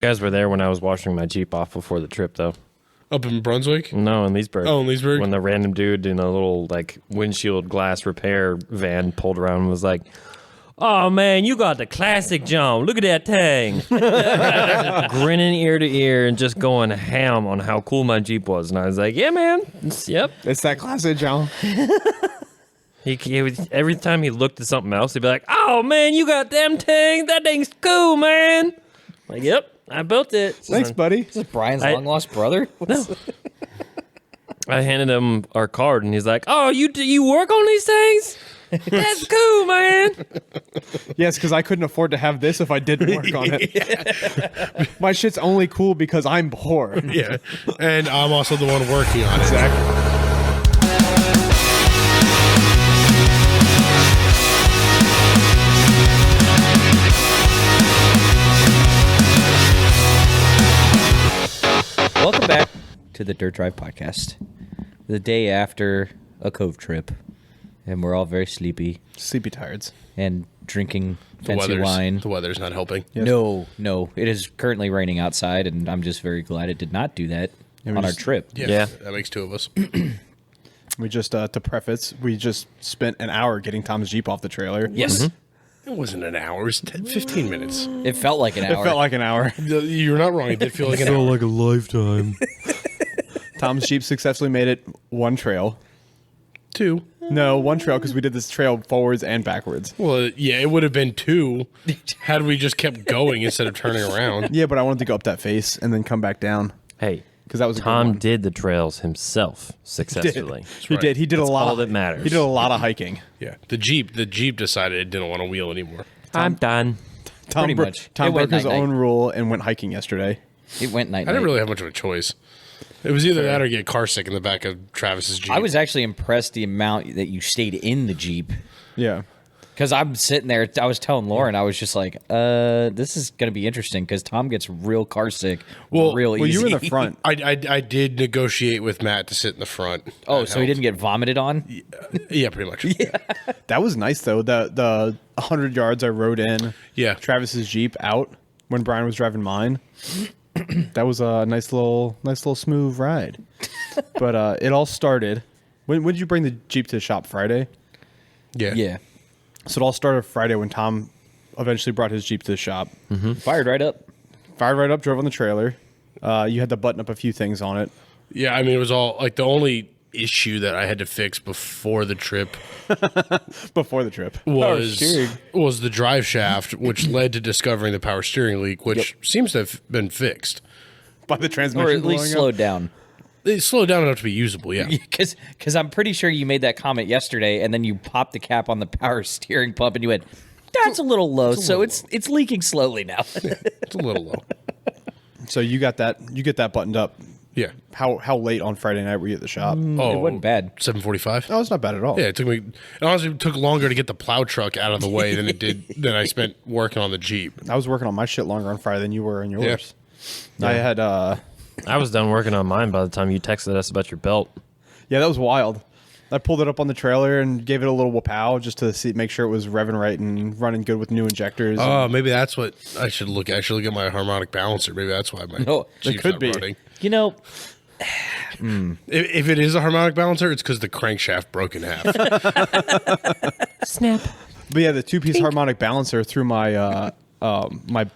You guys were there when I was washing my Jeep off before the trip, though. Up in Brunswick? No, in Leesburg. Oh, in Leesburg? When the random dude in a little, like, windshield glass repair van pulled around and was like, "Oh, man, you got the classic John. Look at that thing." Grinning ear to ear and just going ham on how cool my Jeep was. And I was like, yeah, man. Yep. It's that classic, John. He was, every time he looked at something else, he'd be like, "Oh, man, you got them things. That thing's cool, man." Like, yep, I built it. Thanks, buddy. Is this Brian's long-lost brother? No. I handed him our card, and he's like, "Oh, you work on these things? That's cool, man." Yes, because I couldn't afford to have this if I didn't work on it. My shit's only cool because I'm poor. Yeah. And I'm also the one working on it. Exactly. Welcome back to the Dirt Drive podcast. The day after a cove trip, and we're all very sleepy Sleepy tireds. and drinking fancy wine. The weather's not helping. Yes. No. It is currently raining outside, and I'm just very glad it did not do that we on our just- trip. Yeah. That makes two of us. We just, to preface, we just spent an hour getting Tom's Jeep off the trailer. Yes, It wasn't an hour. It was 15 minutes. it felt like an It hour. felt like an hour. You're not wrong. It did feel like an hour. like a lifetime. Tom's Jeep successfully made it one trail. Two. No, one trail because we did this trail forwards and backwards. Well, yeah, it would have been two had we just kept going instead of turning around. Yeah, but I wanted to go up that face and then come back down Hey, because that was a good Tom one. did the trails himself successfully. He did. He did That's a lot. all that matters. He did a lot of hiking. Yeah. The Jeep decided it didn't want to wheel anymore. I'm done. Tom Pretty much. Tom It went broke his night-night. own rule and went hiking yesterday. It went night. I didn't really have much of a choice. It was either that or get car sick in the back of Travis's Jeep. I was actually impressed the amount that you stayed in the Jeep. Yeah. Because I'm sitting there, I was telling Lauren, I was just like, this is going to be interesting because Tom gets real car sick real easy. Well, you were in the front. I did negotiate with Matt to sit in the front. Oh, That so he didn't helped. get vomited on? Yeah, pretty much. That was nice though. The 100 yards I rode in. Yeah. Travis's Jeep out when Brian was driving mine. That was a nice little smooth ride. But it all started. When did you bring the Jeep to the shop? Friday. Yeah. Yeah. So it all started Friday when Tom eventually brought his Jeep to the shop. Fired right up. Fired right up, drove on the trailer. You had to button up a few things on it. Yeah, I mean, it was all like the only issue that I had to fix before the trip Before the trip. was steering. the drive shaft, which led to discovering the power steering leak, which seems to have been fixed. By the transmission Or at least blowing slowed up. down. It slowed down enough to be usable, yeah. Because I'm pretty sure you made that comment yesterday, and then you popped the cap on the power steering pump, and you went, "That's a little low, so it's leaking slowly now." It's a little low. So you get that buttoned up. Yeah. How late on Friday night were you at the shop? Oh, It wasn't bad. 7:45. Oh, it's not bad at all. Yeah, it honestly took longer to get the plow truck out of the way than I spent working on the Jeep. I was working on my shit longer on Friday than you were on yours. I had I was done working on mine by the time you texted us about your belt. yeah, that was wild. I pulled it up on the trailer and gave it a little whoop-pow just to make sure it was revving right and running good with new injectors. Oh, maybe that's what I should look at. I should look at my harmonic balancer. Maybe that's why my No, Jeep's it could not be. running. You know, If it is a harmonic balancer, it's because the crankshaft broke in half. Snap. But yeah, the two-piece harmonic balancer threw my my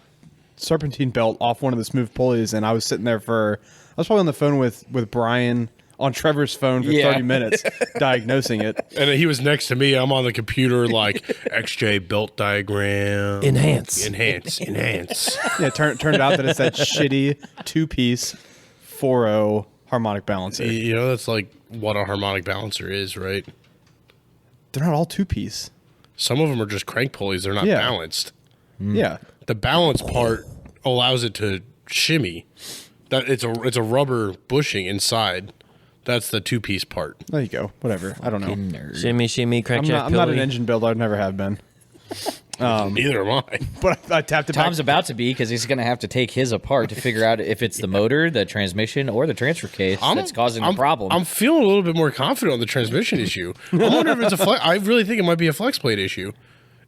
serpentine belt off one of the smooth pulleys, and I was sitting there I was probably on the phone with Brian on Trevor's phone for Yeah. 30 minutes diagnosing it. And he was next to me. I'm on the computer like XJ belt diagram. Enhance. Enhance. Yeah, turned out that it's that shitty two-piece 4.0 harmonic balancer. You know, that's like what a harmonic balancer is, right? They're not all two-piece. Some of them are just crank pulleys. They're not Yeah. balanced. Yeah. The balance part allows it to shimmy. That it's a rubber bushing inside. That's the two-piece part. There you go. Whatever. I don't know. nerd. Shimmy, shimmy, I'm crankjack, not an pillowy. engine builder. I never have been. Neither am I. But I tapped it Tom's back. about to be because he's going to have to take his apart to figure out if it's the motor, the transmission, or the transfer case that's causing the problem. I'm feeling a little bit more confident on the transmission issue. I wonder if it's I really think it might be a flex plate issue.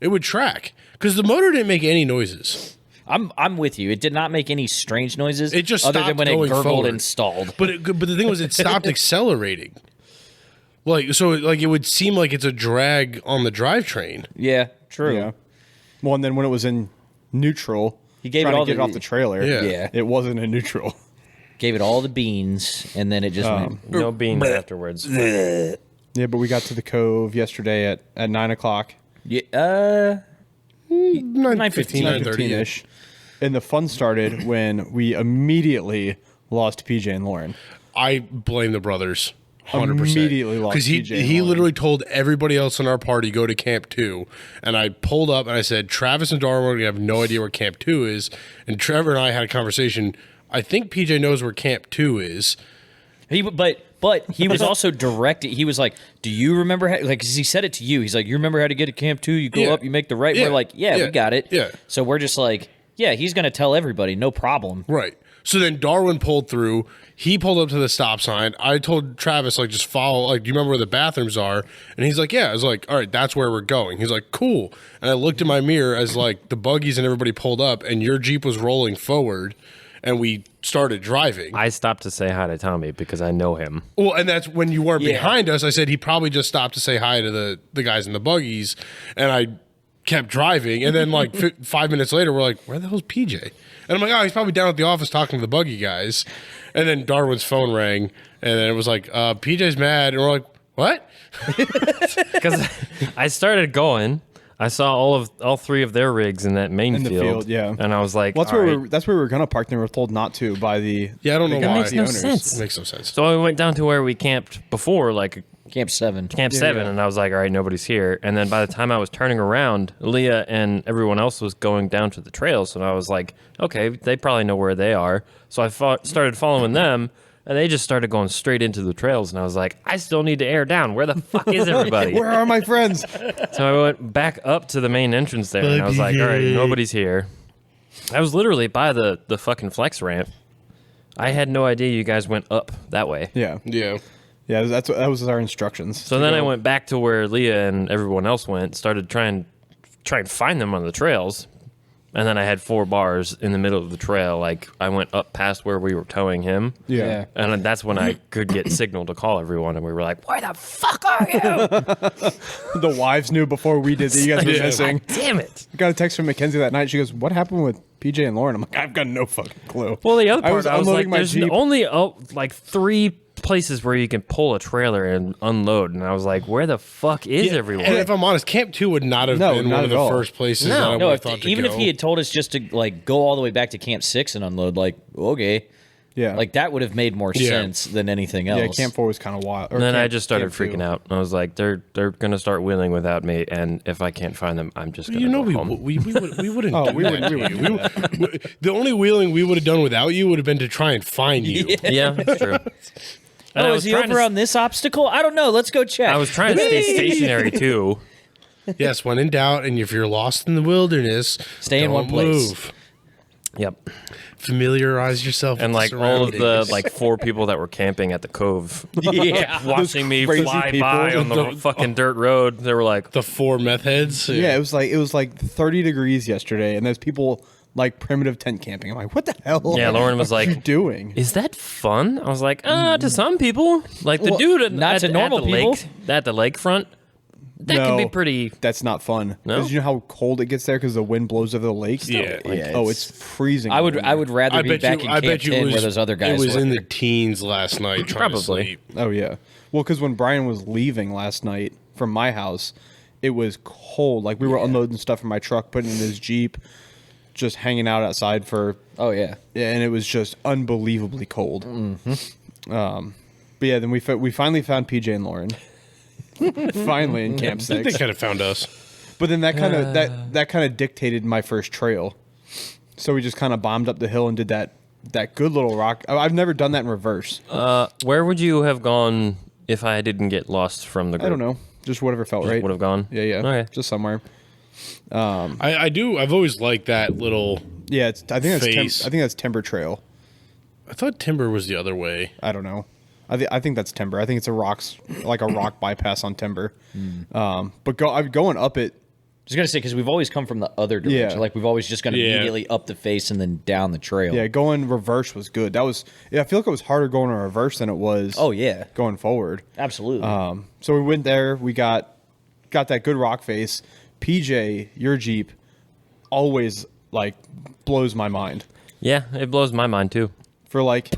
It would track because the motor didn't make any noises. I'm with you. It did not make any strange noises. It just other than stopped when it going gurgled forward. and stalled. But the thing was, it stopped accelerating. Like it would seem like it's a drag on the drivetrain. Yeah, true. Yeah. Well, and then when it was in neutral, He gave it trying all to get the- it off the trailer. Yeah. It wasn't in neutral. Gave it all the beans, and then it just went. No beans afterwards. Yeah, but we got to the Cove yesterday at 9:00. Yeah, 9:15, 9:30. ish. And the fun started when we immediately lost PJ and Lauren. I blame the brothers. 100%. Immediately lost because PJ and he Lauren. literally told everybody else in our party go to Camp 2, and I pulled up and I said Travis and Darwin have no idea where Camp 2 is, and Trevor and I had a conversation. I think PJ knows where Camp 2 is. But he was also directed. He was like, "Do you remember how?" Like, 'cause he said it to you. He's like, "You remember how to get to Camp 2? You go Yeah. up, you make the right." Yeah. We're like, "Yeah, Yeah. we got it." Yeah. So we're just like, "Yeah, he's gonna tell everybody, no problem." Right. So then Darwin pulled through. He pulled up to the stop sign. I told Travis, like, just follow. Like, do you remember where the bathrooms are? And he's like, yeah. I was like, all right, that's where we're going. He's like, cool. And I looked in my mirror as, like, the buggies and everybody pulled up, and your Jeep was rolling forward, and we started driving. I stopped to say hi to Tommy because I know him. Well, and that's when you weren't Yeah. behind us. I said he probably just stopped to say hi to the guys in the buggies, and I kept driving. And then, like, 5 minutes later, we're like, where the hell's PJ? And I'm like, oh, he's probably down at the office talking to the buggy guys. And then Darwin's phone rang, and then it was like, PJ's mad. And we're like, what? Because I started going. I saw all three of their rigs in that main In the field, yeah. And I was like, Well, that's all where right. that's where we were gonna park. And we were told not to by the Yeah, I don't know the why. guys, That the makes no owners. sense. It makes no sense. So I went down to where we camped before, like Camp 7. Camp 7, yeah. and I was like, all right, nobody's here. And then by the time I was turning around, Leah and everyone else was going down to the trails, and I was like, okay, they probably know where they are. So I started following them, and they just started going straight into the trails, and I was like, I still need to air down. Where the fuck is everybody? Where are my friends? So I went back up to the main entrance there, and I was like, all right, nobody's here. I was literally by the fucking flex ramp. I had no idea you guys went up that way. Yeah, Yeah. yeah. That was our instructions. So then I went back to where Leah and everyone else went, started trying and find them on the trails. And then I had 4 bars in the middle of the trail. Like, I went up past where we were towing him. Yeah. And that's when I could get signal to call everyone. And we were like, where the fuck are you? The wives knew before we did that you guys were missing. Damn it. I got a text from Mackenzie that night. She goes, "What happened with PJ and Lauren?" I'm like, "I've got no fucking clue." Well, the other part, I was like, unloading my there's Jeep. only like 3 places where you can pull a trailer and unload. And I was like, where the fuck is everyone? And if I'm honest, Camp 2 would not have No, been not one of at the all. first places No. that I would No, have thought to even go. if he had told us just to like go all the way back to Camp 6 and unload, like, okay, Yeah, like that would have made more Yeah. sense than anything else. yeah. Camp 4 was kind of wild. And then I just started freaking out. I was like, they're gonna start wheeling without me, and if I can't find them, I'm just gonna You know, go home. we wouldn't Oh, do we that wouldn't- to we you. The only wheeling we would have done without you would have been to try and find you. Yeah, that's true. And I Oh, was is he trying over to- on this obstacle? I don't know. Let's go check. I was trying to stay stationary too. Yes, when in doubt, and if you're lost in the wilderness, Stay in one don't place. move. Yep. Familiarize yourself And with like all of the surroundings. like 4 people that were camping at the cove, yeah. watching me crazy fly people. by on the fucking dirt road, they were like, the 4 meth heads. Yeah, it was like 30 degrees yesterday, and there's people like primitive tent camping. I'm like, what the hell? yeah. Lauren was What are you like, doing? is that fun? I was like, to some people, like the Well, dude at, not to at normal the people. lake, at the lakefront. That can be No. pretty. That's not fun. No? Because you know how cold it gets there because the wind blows over the lake. Yeah. Like, Yeah, oh, it's- it's freezing. I would rather I be bet back you. in I Camp bet you 10 it was, where those other guys It was were. in the teens last night. Trying to Probably. sleep. Oh yeah. Well, because when Brian was leaving last night from my house, it was cold. Like we were unloading stuff from my truck, putting it in his Jeep, just hanging out outside for. Oh yeah. Yeah, and it was just unbelievably cold. But yeah, then we finally found PJ and Lauren. Finally in Camp I think 6. they kind of found us. But then that kind of that kind of dictated my first trail. So we just kind of bombed up the hill and did that good little rock. I've never done that in reverse. Where would you have gone if I didn't get lost from the group? I don't know, just whatever felt right. Would have gone. Yeah, Okay. just somewhere. I do. I've always liked that little. Yeah, I think Face. that's Timber Trail. I thought Timber was the other way. I don't know. I think that's Timber. I think it's a rock bypass on Timber. But going up it was gonna say because we've always come from the other direction. Yeah. Like we've always just gone immediately up the face and then down the trail. Yeah, going reverse was good. That was I feel like it was harder going in reverse than it was. Oh yeah, going forward. absolutely. So we went there. We got that good rock face. PJ, your Jeep, always like blows my mind Yeah, it blows my mind too. for like.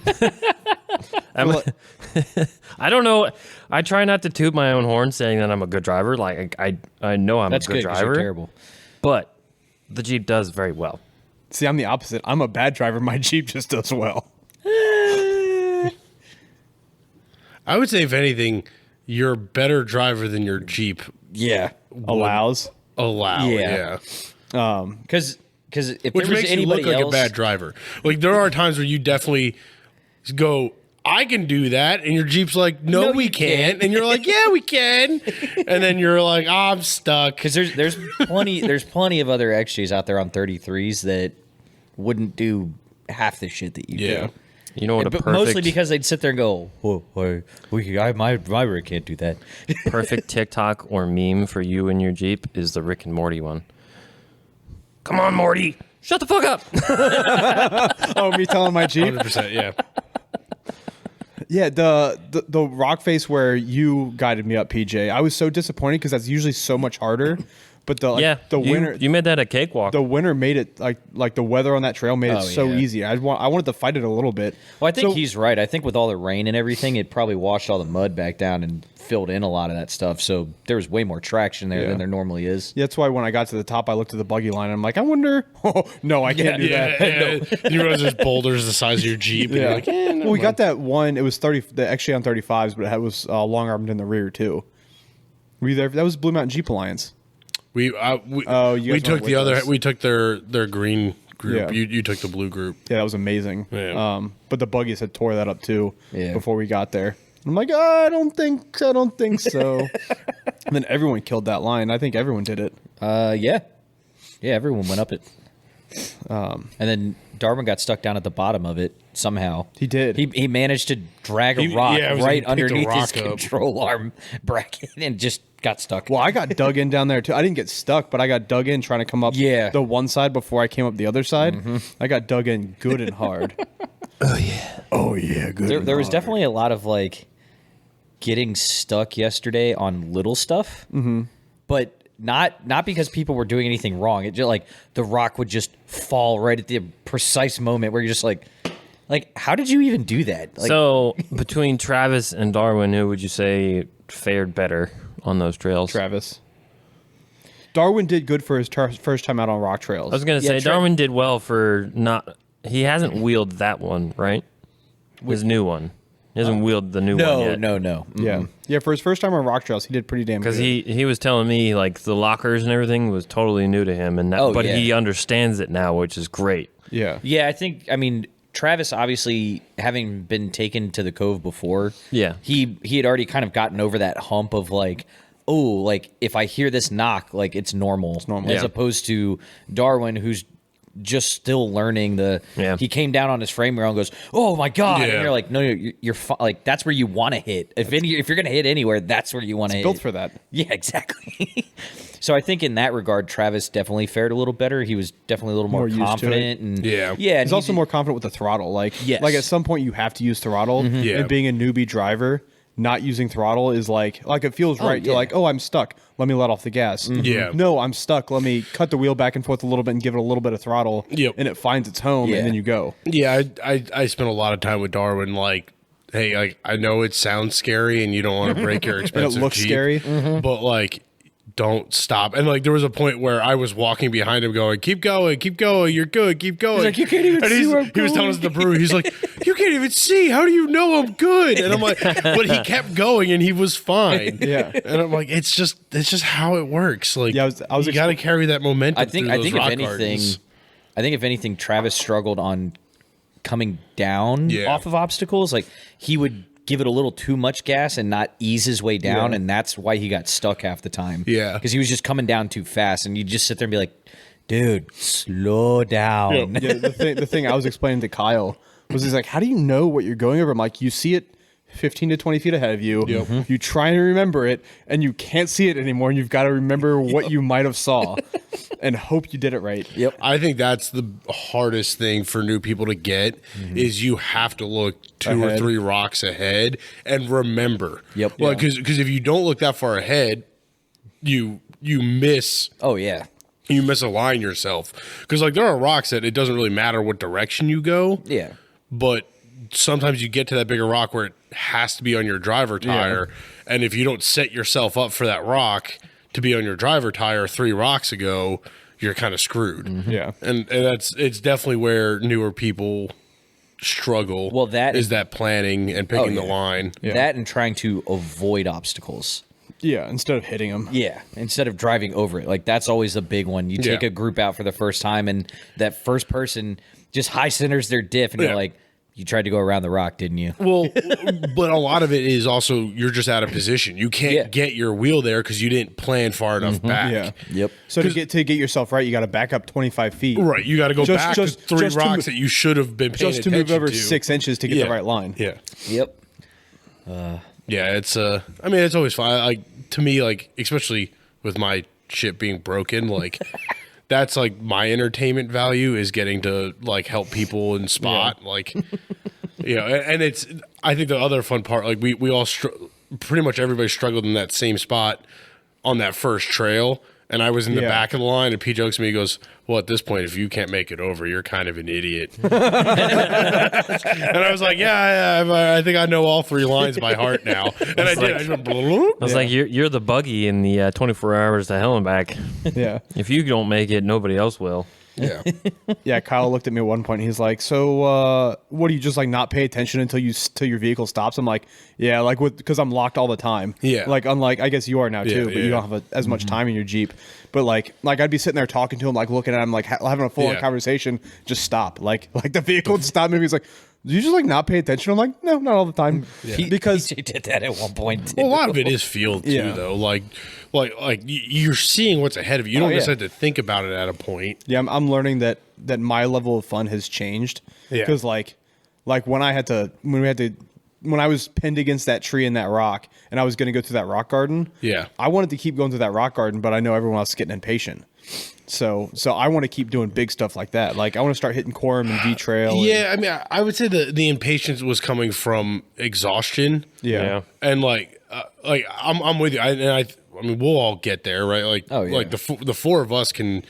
I don't know. I try not to toot my own horn saying that I'm a good driver. Like I know I'm That's a good good 'cause you're driver. terrible. But the Jeep does very well. See, I'm the opposite. I'm a bad driver. My Jeep just does well. I would say, if anything, you're a better driver than your Jeep Yeah, Allows. allow. Yeah. Yeah. because if Which there was makes you look anybody like else, a bad driver. Like, there are times where you definitely go, I can do that. And your Jeep's like, no, we you can't. can't. And you're like, yeah, we can. And then you're like, I'm stuck. because there's plenty of other XJs out there on 33s that wouldn't do half the shit that you Yeah. do. You know what a But perfect mostly because they'd sit there and go, my rig can't do that. perfect TikTok or meme for you and your Jeep is the Rick and Morty one. Come on, Morty. Shut the fuck up. Oh, me telling my Jeep. 100%. Yeah. Yeah, the rock face where you guided me up, PJ. I was so disappointed because that's usually so much harder. But the winter You made that a cakewalk. the winter made it like the weather on that trail made it Oh, so yeah. easy. I wanted to fight it a little bit. Well, I think So- he's right. I think with all the rain and everything, it probably washed all the mud back down and filled in a lot of that stuff. So there was way more traction there Yeah. than there normally is. Yeah, that's why when I got to the top, I looked at the buggy line. And I'm like, I wonder. Oh no, I can't do that. Yeah. You realize there's boulders the size of your Jeep. And Yeah. you're like, Well, we got that one. It was 30. The XJ on 35s, but it was long armed in the rear too. Were you there? That was Blue Mountain Jeep Alliance. we Oh, you we guys took went the with other. us. We took their green group. Yeah. You took the blue group. Yeah, that was amazing. Yeah. But the buggies had tore that up too. Yeah. Before we got there, I'm like, oh, I don't think so. And then everyone killed that line. I think everyone did it. Yeah, everyone went up it. And then Darwin got stuck down at the bottom of it somehow. He did. He managed to drag a He- rock yeah, I was right gonna pick the underneath his rock up. control arm bracket and just got stuck. Well, I got dug in down there too. I didn't get stuck, but I got dug in trying to come up Yeah. the one side before I came up the other side. I got dug in good and hard. Oh yeah, good. There was definitely a lot of like getting stuck yesterday on little stuff, but not because people were doing anything wrong. It just like the rock would just fall right at the precise moment where you're just like how did you even do that? Like, So between Travis and Darwin, who would you say fared better on those trails? Travis. Darwin did good for his first time out on rock trails. I was gonna say Darwin did well for not. He hasn't wheeled that one, right? His new one. He hasn't wheeled the new one yet. no. Yeah, for his first time on rock trails, he did pretty damn good. Because he was telling me like the lockers and everything was totally new to him, and that, Oh, but yeah. he understands it now, which is great. Yeah. Yeah, I mean, Travis obviously having been taken to the Cove before. Yeah. he had already kind of gotten over that hump of like, oh, like if I hear this knock, like it's normal. It's normal. As Yeah. opposed to Darwin, who's just still learning the. Yeah. He came down on his frame rail and goes, "Oh my god!" Yeah. And you're like, "No, you're like that's where you want to hit. If you're gonna hit anywhere, that's where you want to hit." Built for that. Yeah, exactly. So I think in that regard, Travis definitely fared a little better. He was definitely a little more More used to it. confident, and Yeah. and He's also more confident with the throttle. Like, Yes. like at some point you have to use throttle. Yeah. And being a newbie driver, not using throttle is like it feels right to yeah. like, oh, I'm stuck. Let me let off the gas. Yeah. No, I'm stuck. Let me cut the wheel back and forth a little bit and give it a little bit of throttle. Yep. And it finds its home, Yeah. and then you go. Yeah, I spent a lot of time with Darwin. Like, hey, like I know it sounds scary and you don't want to break your expensive looks Jeep, scary. but like, don't stop. And like, there was a point where I was walking behind him, going, "Keep going, you're good, keep going." He's like, "You can't even and see where I'm he was telling us at the brewery. He's like, "You can't even see. How do you know I'm good?" And I'm like, but he kept going and he was fine. Yeah. And I'm like, it's just how it works. Like, Yeah, I was you got to carry that momentum. I think through those if rock anything, gardens. Travis struggled on coming down Yeah. off of obstacles. Like he would give it a little too much gas and not ease his way down, Yeah. and that's why he got stuck half the time. Yeah. because he was just coming down too fast, and you just sit there and be like, "Dude, slow down." Yeah, the thing I was explaining to Kyle was he's like, how do you know what you're going over? I'm like, you see it 15 to 20 feet ahead of you. Yep. You try and remember it, and you can't see it anymore, and you've got to remember what you might have saw and hope you did it right. Yep. I think that's the hardest thing for new people to get is you have to look two or Ahead. three rocks ahead and remember. Yep. Like, because if you don't look that far ahead, you miss Oh yeah. you misalign yourself. Because like there are rocks that it doesn't really matter what direction you go. Yeah. But sometimes you get to that bigger rock where it has to be on your driver tire, and if you don't set yourself up for that rock to be on your driver tire 3 rocks ago, you're kind of screwed. Yeah. And it's definitely where newer people struggle. Well, that is that planning and picking the line. That and trying to avoid obstacles. Yeah, instead of hitting them. Yeah, instead of driving over it. Like, that's always a big one. You take Yeah. a group out for the first time, and that first person just high centers their diff, and Yeah. you're like, you tried to go around the rock, didn't you? Well, but a lot of it is also you're just out of position. You can't get your wheel there because you didn't plan far enough back. Yeah. Yep. So to get yourself right, you got to back up 25 feet. Right, you got to go back to 3 just to rocks mo- that you should have been paying Just to move attention over to. 6 inches to get the right line. Yeah. Yep. Yeah, it's I mean, it's always fun. Like to me, like especially with my shit being broken, like that's like my entertainment value is getting to like help people and spot like and it's I think the other fun part like we all pretty much everybody struggled in that same spot on that first trail. And I was in the back of the line, and Pete jokes to me, he goes, well, at this point, if you can't make it over, you're kind of an idiot. And I was like, I think I know all 3 lines by heart now. And I did. I just went, bloop. I was like, you're the buggy in the 24 hours to hell and back. Yeah. If you don't make it, nobody else will. Yeah. Yeah, Kyle looked at me at one point. He's like, "So, what do you just like not pay attention until your vehicle stops?" I'm like, "Yeah, like because I'm locked all the time." Yeah. Like unlike I guess you are now too, but you yeah. don't have as much time in your Jeep. But like I'd be sitting there talking to him, like looking at him, like having a full on Yeah. conversation. Just stop. Like the vehicle would stop me. He's like, "Do you just like not pay attention?" I'm like, "No, not all the time." Because PJ did that at one point. Too. Well, a lot of it is feel too, Yeah. though. Like you're seeing what's ahead of you. You don't yeah. just have to think about it at a point. yeah, I'm learning that my level of fun has changed. Yeah. Because like when I was pinned against that tree and that rock, and I was going to go through that rock garden. Yeah. I wanted to keep going through that rock garden, but I know everyone else is getting impatient. So I want to keep doing big stuff like that. Like I want to start hitting Quorum and V Trail. Yeah, I mean, I would say the impatience was coming from exhaustion. Yeah. And like I'm with you. I mean, we'll all get there, right? Like, Oh, yeah. like the 4 of us can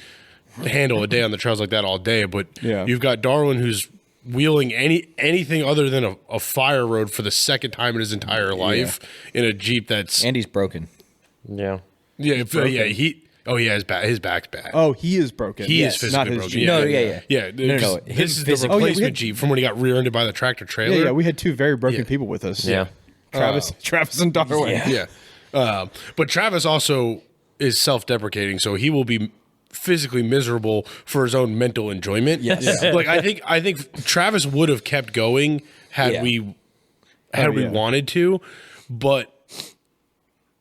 handle a day on the trails like that all day. But Yeah. you've got Darwin who's wheeling anything other than a fire road for the second time in his entire life in a Jeep that's And he's broken. Yeah. his back's bad. Oh, he is broken. He Yes, is physically not his broken. Jeep. No, yeah. Yeah, No. 'cause His this is the physical- replacement Oh, yeah, we had- Jeep from when he got rear-ended by the tractor trailer. Yeah, we had 2 very broken Yeah. people with us. Yeah. Travis and Darwin. Yeah. But Travis also is self-deprecating, so he will be physically miserable for his own mental enjoyment. Yes. Like I think Travis would have kept going had Yeah. we yeah. wanted to, but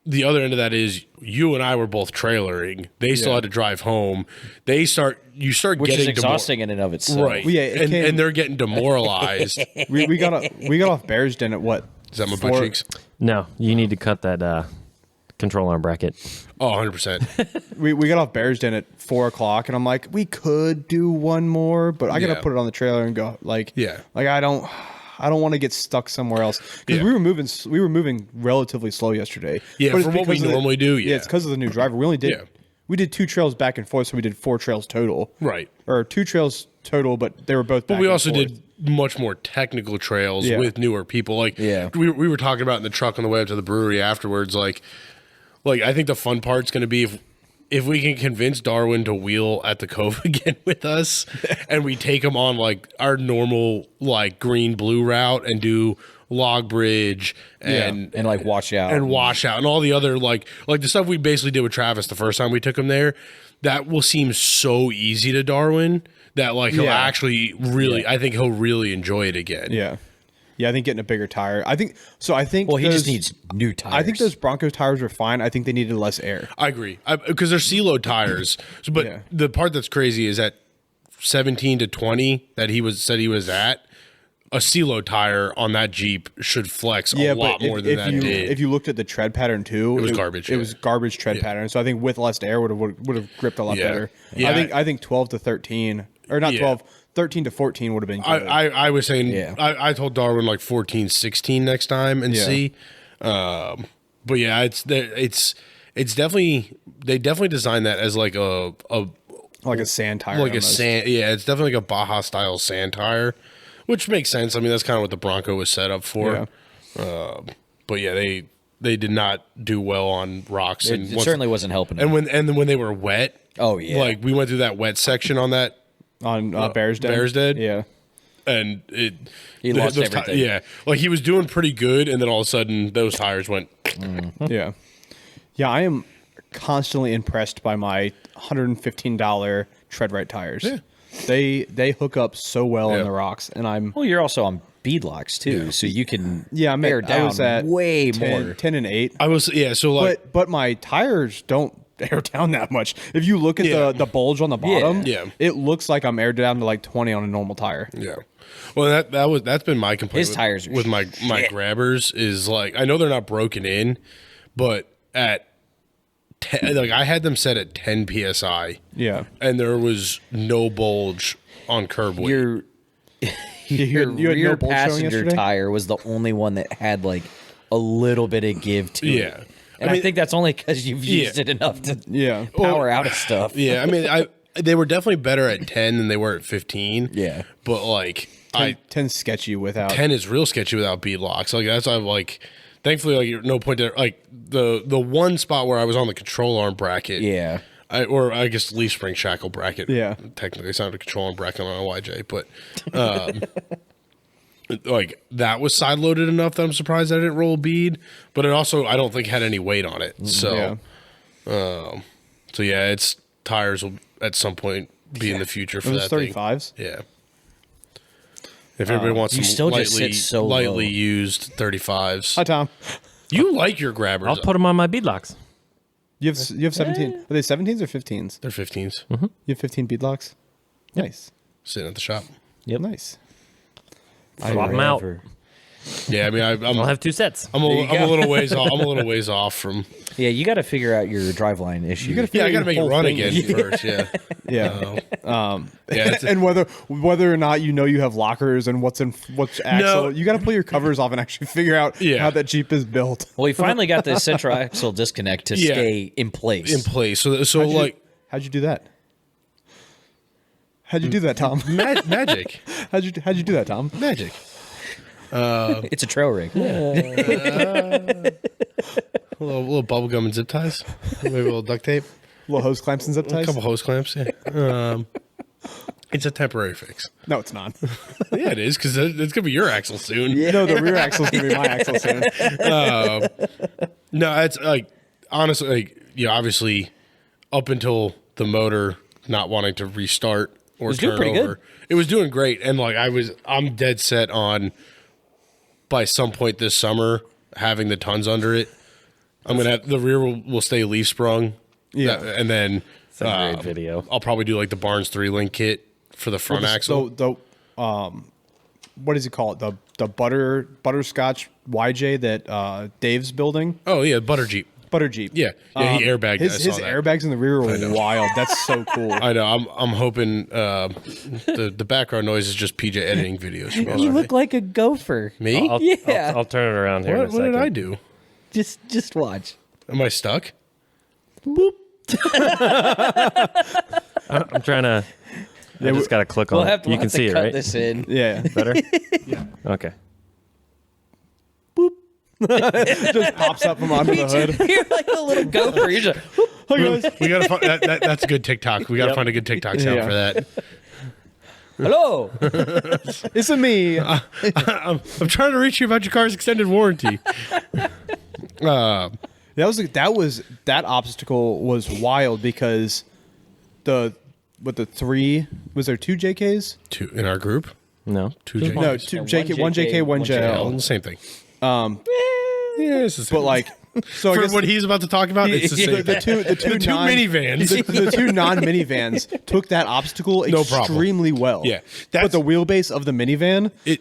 the other end of that is you and I were both trailering. They still had to drive home. You start Which getting is exhausting in and of itself. right? Well, yeah, it came- and they're getting demoralized. We got off Bears Den at what? Is that my butt 4 cheeks? No, you need to cut that control arm bracket. Oh, 100%. We got off Bears Den at 4:00, and I'm like, we could do one more, but I gotta Yeah. put it on the trailer and go. Like, Yeah. like I don't want to get stuck somewhere else because Yeah. we were moving relatively slow yesterday. Yeah, But it's for what we because of the- normally do, Yeah, yeah. it's because of the new driver. We only did Yeah. we did 2 trails back and forth, so we did 4 trails total. Right. Or 2 trails total, but they were both. But we also did much more technical trails Yeah. with newer people. Like Yeah. we were talking about in the truck on the way up to the brewery afterwards. Like I think the fun part's going to be if we can convince Darwin to wheel at the Cove again with us, and we take him on like our normal like green blue route and do Log Bridge and And like wash out. and wash out and all the other like the stuff we basically did with Travis the first time we took him there. That will seem so easy to Darwin that like he'll Yeah. actually really I think he'll really enjoy it again. Yeah, I think getting a bigger tire. I think well, he just those- needs new tires. I think those Bronco tires were fine. I think they needed less air. I agree because they're C-load tires. So, but Yeah. the part that's crazy is at 17 to 20 that he said he was at. a CeeLo tire on that Jeep should flex Yeah, a lot but more than that did. if you looked at the tread pattern too, It was garbage, It yeah. was garbage tread pattern. So I think with less air would have gripped a lot Yeah. better. Yeah. I think 12 to 13 or not Yeah. 12, 13 to 14 would have been good. I was saying, Yeah. I told Darwin like 14, 16 next time and Yeah. see. But yeah, it's definitely, they definitely designed that as like a like a sand tire. like a almost. sand. Yeah, it's definitely like a Baja style sand tire, which makes sense. I mean, that's kind of what the Bronco was set up for. But yeah, they did not do well on rocks. It certainly wasn't helping. And then when they were wet, Oh, yeah. like we went through that wet section on that, on Bears Den. Bears Den? Yeah. and He lost everything. Yeah, like he was doing pretty good, and then all of a sudden those tires went. Yeah. Yeah, I am constantly impressed by my $115 tread right tires. Yeah. They hook up so well Yeah. on the rocks, and I'm Well, you're also on beadlocks too, so you can I'm bear I down was at way 10, more. 10 and 8. I was so like But my tires don't air down that much. If you look at Yeah. the bulge on the bottom, Yeah. it looks like I'm aired down to like 20 on a normal tire. yeah. Well, that's been my complaint. His tires are with my grabbers is like I know they're not broken in, but at 10, like I had them set at 10 psi. Yeah. And there was no bulge on curb weight. Your You had no rear bulge showing passenger yesterday? tire was the only one that had like a little bit of give to it. Yeah. And I think that's only because you've used it enough to Yeah. power out of stuff. Yeah, I mean, they were definitely better at 10 than they were at 15. Yeah. But like 10 sketchy without 10 is real sketchy without bead locks. Like that's why I'm like thankfully like no point there like the one spot where I was on the control arm bracket. Yeah. Or I guess leaf spring shackle bracket. Yeah. Technically it's not a control arm bracket on a YJ, but like that was side loaded enough that I'm surprised I didn't roll a bead, but it also I don't think had any weight on it. So so yeah, its tires will at some point be in the future for it was that thing. 35s. Yeah. If everybody wants You some still just sit so lightly low. used 35s. Hi Tom. You like your grabbers. I'll put them on my beadlocks. You have 17. Are they 17s or 15s? They're 15s. You have 15 beadlocks? Nice. Sitting at the shop. Yep. Nice. Swap them out. Yeah, I mean, I'll have 2 sets. I'm a little ways off. I'm a little ways off from. Yeah, you got to figure out your driveline issue. Yeah, I got to make it whole run thing again first. Yeah. Yeah. Yeah. It's, And whether or not you know you have lockers and what's axle, you got to pull your covers off and actually figure out Yeah. how that Jeep is built. Well, we finally got the central axle disconnect to Yeah. stay in place. in place. So like How'd you do that? How'd you do that, Tom? magic, How'd you do that, Tom? magic. It's a trail rig. A little bubble gum and zip ties. Maybe a little duct tape. Little hose clamps and zip A ties? couple hose clamps. Yeah. It's a temporary fix. No, it's not. Yeah, it is because it's gonna be your axle soon. No, the rear axle's gonna be my axle soon. No, it's like honestly, like obviously, up until the motor not wanting to restart or was doing turn pretty over, good. it was doing great. And like I'm dead set on by some point this summer having the tons under it. I'm gonna have the rear will stay leaf sprung. Yeah. and then It's a great video. I'll probably do like the Barnes 3-link kit for the front axle. What does he call it? The butterscotch YJ that Dave's building? Oh yeah, butter Jeep. Butter Jeep. Yeah, he airbagged. His I saw that. airbags in the rear were wild. That's so cool. I know. I'm hoping the background noise is just PJ editing videos. From You yesterday. look like a gopher. Me? I'll turn it around here in a What second. did I do? Just watch. Am I stuck? I'm trying to. I just got to click on We'll it. have to, You can see it, cut right? this in. Yeah. Better? Okay. Just pops up from under the hood. You're like a little gopher. You're just, Hi guys. We gotta find that's a good TikTok. We gotta find a good TikTok sound Yeah. for that. hello. It's a me. I'm trying to reach you about your car's extended warranty. That obstacle was wild because was there 2 JKs? Two in our group. No. Two J. No, 2 one JK, 1 JK, 1 JL. Same thing. Yeah, it's the same. But like, so I for guess what he's about to talk about, it's the same. the two minivans. the 2 non-minivans took that obstacle No problem. extremely well. Yeah, but that's- the wheelbase of the minivan, It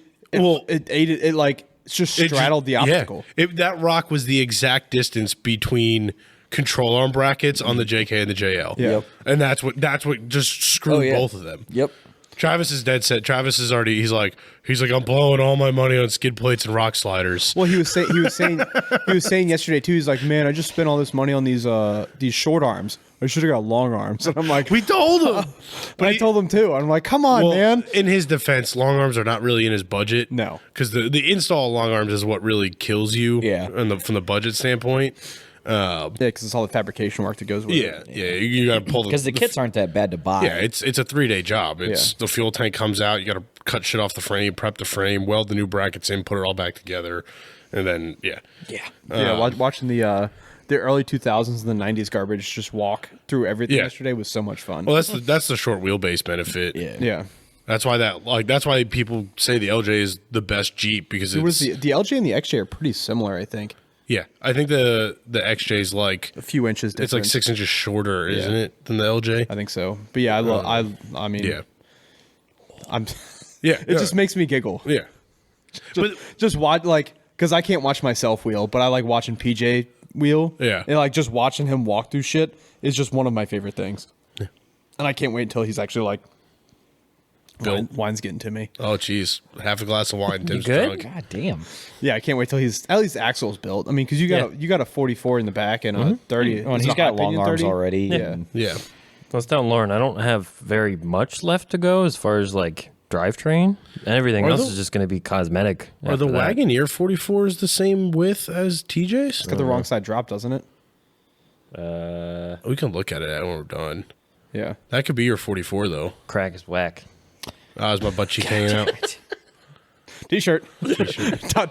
it ate it. It like just straddled the obstacle. Yeah. That rock was the exact distance between control arm brackets on the JK and the JL. Yeah. Yep. And that's what just screwed both of them. Yep. Travis is dead set. Travis is already. He's like I'm blowing all my money on skid plates and rock sliders. Well, he was saying yesterday too. He's like, man, I just spent all this money on these short arms. I should have got long arms. And I'm like, We told him. but I told him too. I'm like, come on, man. In his defense, long arms are not really in his budget. No. Because the install of long arms is what really kills you. Yeah. From the budget standpoint. Yeah, because it's all the fabrication work that goes with it. Yeah. You got to pull Because the kits aren't that bad to buy. Yeah, it's a 3-day job. It's the fuel tank comes out. You got to cut shit off the frame, prep the frame, weld the new brackets in, put it all back together, and then Watching the early 2000s and the 90s garbage just walk through everything yesterday was so much fun. Well, that's the short wheelbase benefit. Yeah. That's why people say the LJ is the best Jeep because It was it's the LJ and the XJ are pretty similar, I think. yeah. I think the XJ is like A few inches different. it's like 6 inches shorter, isn't it, than the LJ? I think so. But yeah, I mean, Yeah, I'm. yeah. It just makes me giggle. yeah. Just watch because I can't watch myself wheel, but I like watching PJ wheel. Yeah. And like just watching him walk through shit is just one of my favorite things. Yeah. And I can't wait until he's actually like. Wine's getting to me. Oh, geez. Half a glass of wine. Tim's good? drunk. God damn. Yeah, I can't wait till he's at least axle's built. I mean, because you got a 44 in the back and a 30. Oh, and is it he's a got high long pinion arms 30? already. Yeah. Yeah. Let's tell Lauren, I don't have very much left to go as far as like drivetrain. And everything else is just going to be cosmetic. Are the after that. Wagoneer 44s the same width as TJ's? It's got the wrong side drop, doesn't it? We can look at it when we're done. Yeah. That could be your 44 though. Crack is whack. Is my butt cheek hanging out? T-shirt.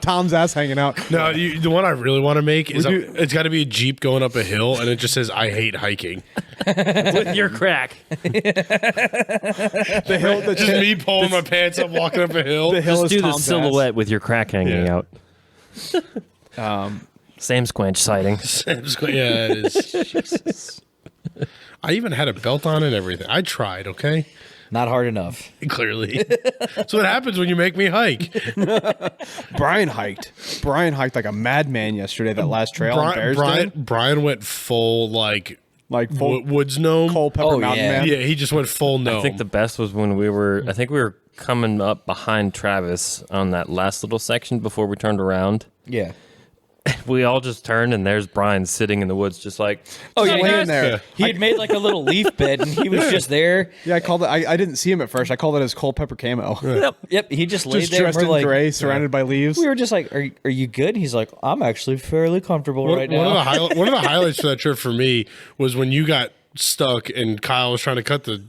Tom's ass hanging out. No, the one I really want to make is do- it's got to be a Jeep going up a hill, and it just says "I hate hiking." With your crack. The hill. The Just me pulling my pants up, walking up a hill. The hill Just is do the Tom's silhouette with your crack hanging Yeah. out. Same squinch sighting. Yeah, it is. I even had a belt on and everything. I tried. Okay, Not hard enough. clearly. That's what happens when you make me hike. Brian hiked like a madman yesterday. That last trail in Bearsden. Brian went full like Full woods gnome. Cole Pepper Oh, Mountain yeah. Man. Yeah, he just went full gnome. I think the best was when we were coming up behind Travis on that last little section before we turned around. Yeah. We all just turned and there's Brian sitting in the woods just like, Oh, yeah. laying there. He had made like a little leaf bed and he was just there. Yeah, I called it. I didn't see him at first. I called it his Cole Pepper camo. Yep. He just laid Just there. And dressed we're in like, gray, surrounded by leaves. we were just like, are you good? He's like, I'm actually fairly comfortable right now. One of the highlights for that trip for me was when you got stuck and Kyle was trying to cut the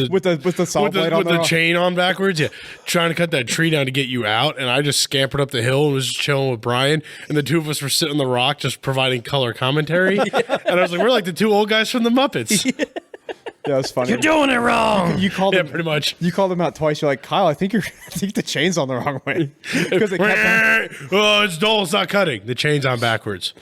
with the saw blade on with the chain on backwards, trying to cut that tree down to get you out, and I just scampered up the hill and was just chilling with Brian, and the two of us were sitting on the rock just providing color commentary, and I was like, we're like the two old guys from the Muppets. Yeah, it was funny. you're doing it wrong. You called Yeah, him pretty much. You called him out twice. You're like, Kyle, I think the chain's on the wrong way because it kept. Oh, it's dull. It's not cutting. The chain's on backwards.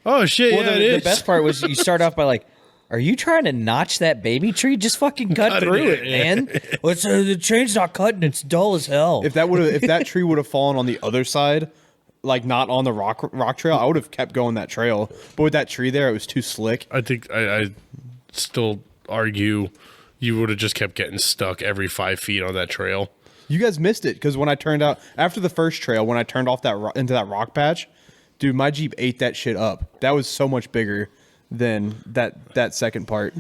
Oh shit! Well, yeah, it the is. best part was you start off by like, are you trying to notch that baby tree? Just fucking cut through it, man. Well, the chain's not cutting. It's dull as hell. If that tree would have fallen on the other side, like not on the rock trail, I would have kept going that trail. But with that tree there, it was too slick. I think I still argue you would have just kept getting stuck every 5 feet on that trail. You guys missed it because when I turned out after the first trail, when I turned off into that rock patch, dude, my Jeep ate that shit up. That was so much bigger than that second part.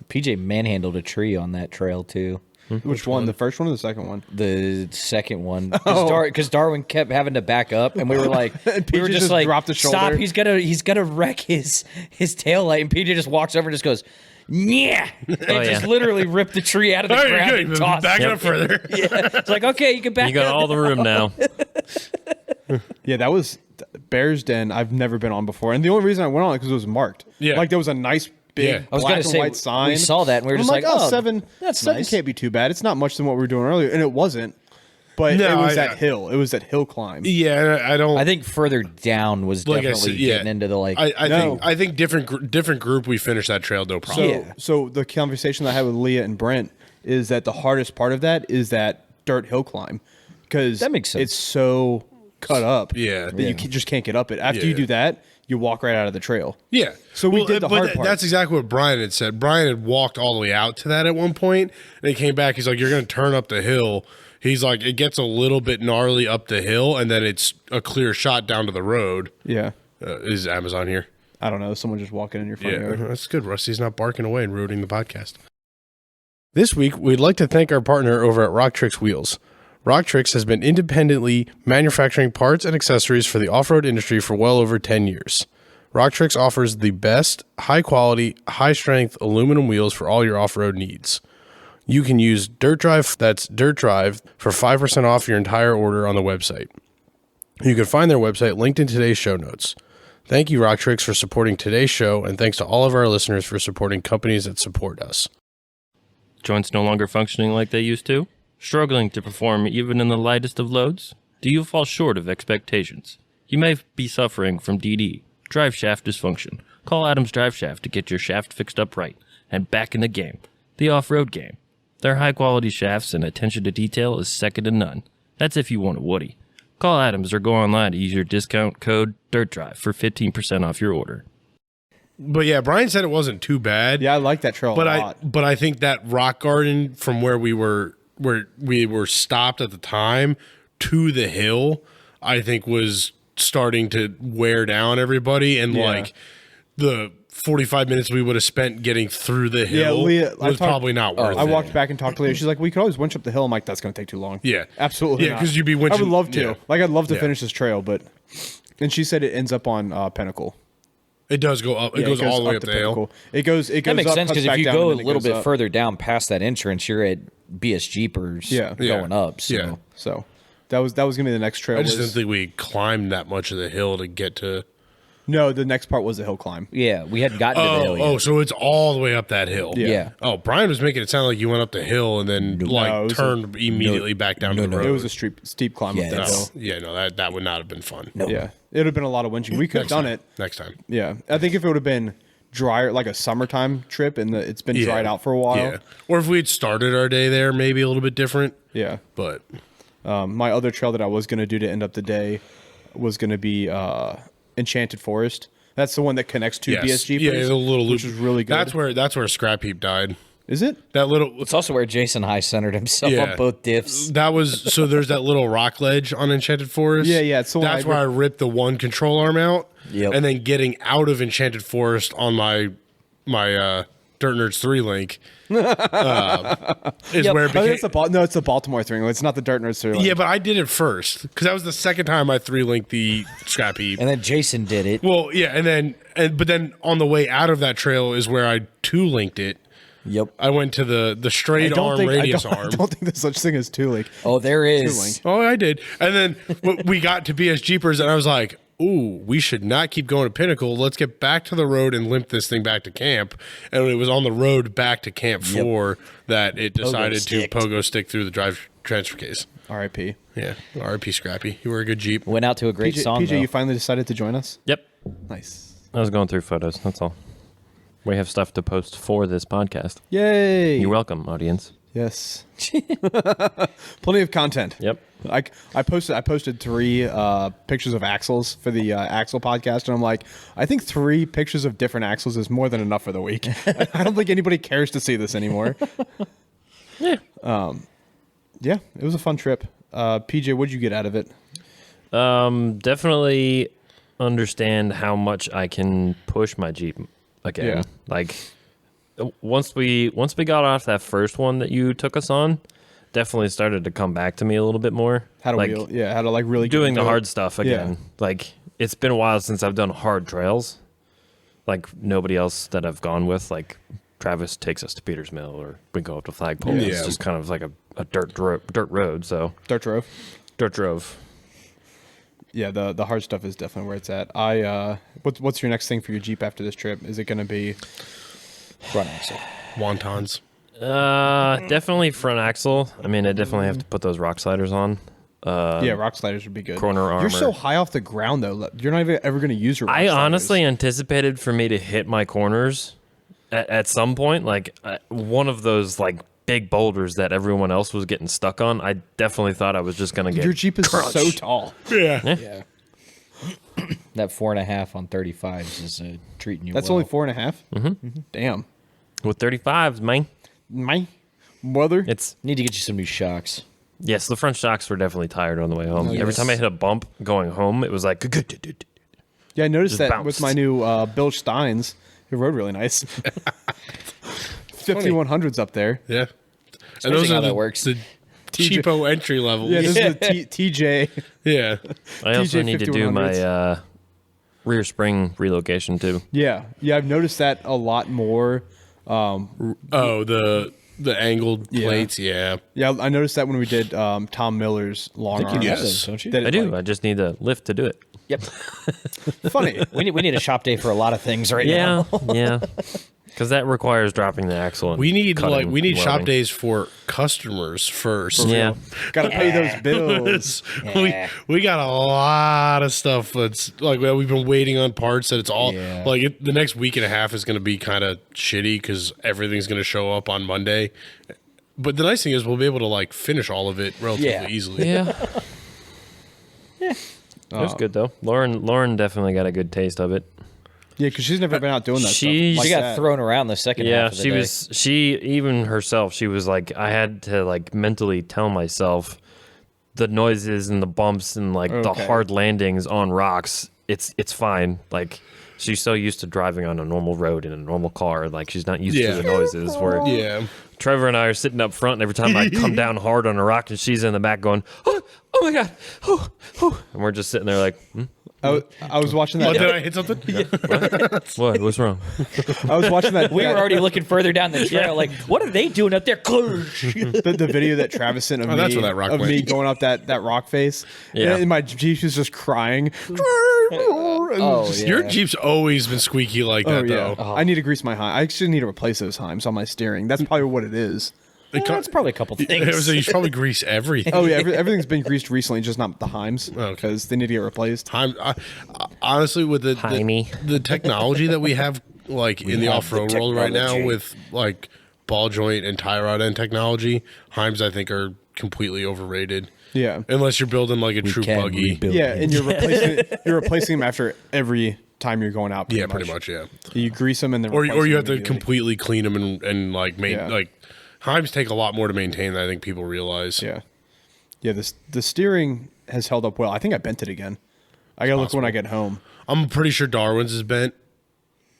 PJ manhandled a tree on that trail too. Which one? The first one or the second one? The second one, because Darwin kept having to back up, and we were like, And we were PJ just just like, dropped the stop! shoulder. He's gonna wreck his tail light, and PJ just walks over and just goes, yeah, and just literally ripped the tree out of the All ground right, and good. tossed Back it it. up further. It's like, okay, you can back You got up. all the room now. Yeah, that was Bear's Den. I've never been on before, and the only reason I went on it because it was marked. Yeah. Like there was a nice big Yeah. I was black gonna and say, white sign. we saw that and we were I'm just like, oh, seven. that's seven nice. can't be too bad. It's not much than what we were doing earlier, and it wasn't. But No, it was I- that hill. It was that hill climb. Yeah, I don't. I think further down was like I definitely said, yeah. getting into the like. I think different group. We finished that trail no problem. So the conversation that I had with Leah and Brent is that the hardest part of that is that dirt hill climb because That makes sense. It's so cut up. Yeah. that you just can't get up it. After you Yeah. do that, you walk right out of the trail. Yeah. So we did the hard part. That's exactly what Brian had said. Brian had walked all the way out to that at one point, and he came back. He's like, "You're going to turn up the hill." He's like, "It gets a little bit gnarly up the hill, and then it's a clear shot down to the road." Yeah. Is Amazon here? I don't know. Someone just walking in your front yard. That's good. Rusty's not barking away and ruining the podcast. This week, we'd like to thank our partner over at Rocktrix Wheels. Rocktrix has been independently manufacturing parts and accessories for the off-road industry for well over 10 years. Rocktrix offers the best, high-quality, high-strength aluminum wheels for all your off-road needs. You can use Dirt Drive, that's Dirt Drive, for 5% off your entire order on the website. You can find their website linked in today's show notes. Thank you, Rocktrix, for supporting today's show, and thanks to all of our listeners for supporting companies that support us. Joints no longer functioning like they used to? Struggling to perform even in the lightest of loads? Do you fall short of expectations? You may be suffering from DD, Driveshaft dysfunction. Call Adams Driveshaft to get your shaft fixed up right and back in the game, the off-road game. Their high-quality shafts and attention to detail is second to none. That's if you want a Woody. Call Adams or go online to use your discount code DIRTDRIVE for 15% off your order. But yeah, Brian said it wasn't too bad. Yeah, I like that trail a lot. But I think that rock garden from where we were stopped at the time to the hill, I think was starting to wear down everybody, and like the 45 minutes we would have spent getting through the hill was probably not worth it. I walked back and talked to Leah. She's like, "We could always winch up the hill." I'm like, "That's going to take too long." Yeah. Absolutely. Yeah, because you'd be winching. I would love to. Yeah. Like, I'd love to finish this trail, but. And she said it ends up on Pinnacle. It does go up. It goes all the way up the hill. It goes. That makes up, sense cuts because if back you down, go a and then it little goes bit up. further down past that entrance, you're at BS Jeepers going up. So. Yeah. So that was gonna be the next trail. I just didn't think we climbed that much of the hill to get to. No, the next part was the hill climb. Yeah, we hadn't gotten to the hill yet. Oh, so it's all the way up that hill. Yeah. Oh, Brian was making it sound like you went up the hill and then it was turned immediately back down to the road. It was a steep climb up that No. hill. Yeah, no, that would not have been fun. No. Yeah, it would have been a lot of winching. We could have done it. Next time. Yeah, I think if it would have been drier, like a summertime trip, and it's been Yeah. dried out for a while. Yeah. Or if we had started our day there, maybe a little bit different. Yeah. But My other trail that I was going to do to end up the day was going to be Enchanted Forest. That's the one that connects to yes. BS Jeepers. Yeah, the little loop. which is really good. That's where Scrap Heap died. Is it? That little. It's also where Jason High centered himself Yeah. on both diffs. That was so. There's that little rock ledge on Enchanted Forest. Yeah. It's the one That's where I ripped the one control arm out. Yep. And then getting out of Enchanted Forest on my Dirt Nerds 3 link is where it I think became. it's the Baltimore thing. It's not the Dirt Nerds 3. Yeah, but I did it first because that was the second time I 3-linked the Scrap Heap. And then Jason did it. Well, yeah, but then on the way out of that trail is where I 2-linked it. Yep. I went to the straight arm radius arm. I don't think there's such thing as two-link. Oh, there is. Two-link. Oh, I did. And then we got to BS Jeepers, and I was like, ooh, we should not keep going to Pinnacle. Let's get back to the road and limp this thing back to camp. And it was on the road back to Camp 4 that it decided to pogo stick through the drive transfer case. R.I.P. Yeah, R.I.P. Scrappy. You were a good Jeep. Went out to a great song, PJ, though. you finally decided to join us? Yep. Nice. I was going through photos. That's all. We have stuff to post for this podcast. Yay. You're welcome, audience. Yes. Plenty of content. Yep. I posted 3 pictures of axles for the Axle podcast, and I'm like, I think 3 pictures of different axles is more than enough for the week. I don't think anybody cares to see this anymore. Yeah. Yeah, it was a fun trip. PJ, what'd you get out of it? Definitely understand how much I can push my Jeep again. Yeah. Like once we got off that first one that you took us on, definitely started to come back to me a little bit more. How to really get doing the into hard it. stuff again. Yeah. Like it's been a while since I've done hard trails. Like nobody else that I've gone with, like Travis takes us to Peters Mill or we go up to Flagpole. Yeah. It's just kind of like a dirt road. So Dirt drove. dirt drove. Yeah, the hard stuff is definitely where it's at. What's your next thing for your Jeep after this trip? Is it going to be Front axle. Wontons. Definitely front axle. I mean, I definitely have to put those rock sliders on. yeah, rock sliders would be good. Corner armor. You're so high off the ground though. You're not even ever going to use your. Rock I sliders. honestly anticipated for me to hit my corners at some point, like one of those like big boulders that everyone else was getting stuck on, I definitely thought I was just gonna get Your Jeep is crunched. so tall. Yeah. Yeah. That 4.5 on 35s is treating you That's well. only 4.5. Mm-hmm. Damn. with 35s, man. My mother. It's Need to get you some new shocks. yes, the front shocks were definitely tired on the way home. Every Yes. time I hit a bump going home, it was like Yeah, I noticed Just that bounced. with my new Bilge Steins. It rode really nice. 5100s up there. Yeah. Amazing how that works. The cheapo entry level. Yeah, this is the TJ. Yeah. I also TJ need to do 5100s. my rear spring relocation too. Yeah, I've noticed that a lot more. Oh, the angled Yeah. plates. Yeah. Yeah, I noticed that when we did Tom Miller's long I think arms. you have Yes. those, don't you? That it, I do. like, I just need a lift to do it. Yep. funny. We need a shop day for a lot of things right Yeah, now. yeah. Because that requires dropping the axle. And We need cutting, shop loading. days for customers first. Yeah, Got to pay those bills. Yeah. we got a lot of stuff that's like we've been waiting on parts that it's all Yeah. the next week and a half is going to be kind of shitty because everything's going to show up on Monday. But the nice thing is we'll be able to like finish all of it relatively Yeah. easily. yeah. It was good though. Lauren definitely got a good taste of it. Yeah, because she's never been out doing that She- stuff. She like got that. thrown around the second Yeah, half of the she day. was. She even herself. She was like, I had to like mentally tell myself the noises and the bumps and like the Okay. hard landings on rocks. It's fine. Like she's so used to driving on a normal road in a normal car. Like she's not used Yeah. to the noises. Where Yeah. Trevor and I are sitting up front, and every time I come down hard on a rock, and she's in the back going, "Oh, oh my god!" Oh, oh. And we're just sitting there like, I was watching Oh, that. did I hit something? "What? What's wrong?" I was watching that. We were already looking further down the trail. Like, what are they doing up there? the video that Travis sent of Oh, me that's where that rock of went. me going up that rock face. Yeah. And my Jeep was just crying. Oh, yeah. Your Jeep's always been squeaky like that, Oh, yeah. though. I need to grease my Heim. I actually need to replace those Heims on my steering. That's probably what it is. That's probably a couple It was, things. you should probably grease everything. Oh yeah, everything's been greased recently, just not the Heims Okay. because they need to get replaced. Honestly, with Jaime. the technology that we have, like in the have off-road the world right now, technology. with like ball joint and tie rod end technology, Heims I think are completely overrated. Yeah, Unless you're building like a true can buggy. rebuild. yeah, and you're replacing them after every time you're going out. Yeah, pretty much. Yeah. You grease them and then Or replace you them have to immediately. completely clean them and like Yeah. like Heims take a lot more to maintain than I think people realize. Yeah, yeah. The steering has held up well. I think I bent it again. I gotta look when I get home. I'm pretty sure Darwin's is bent.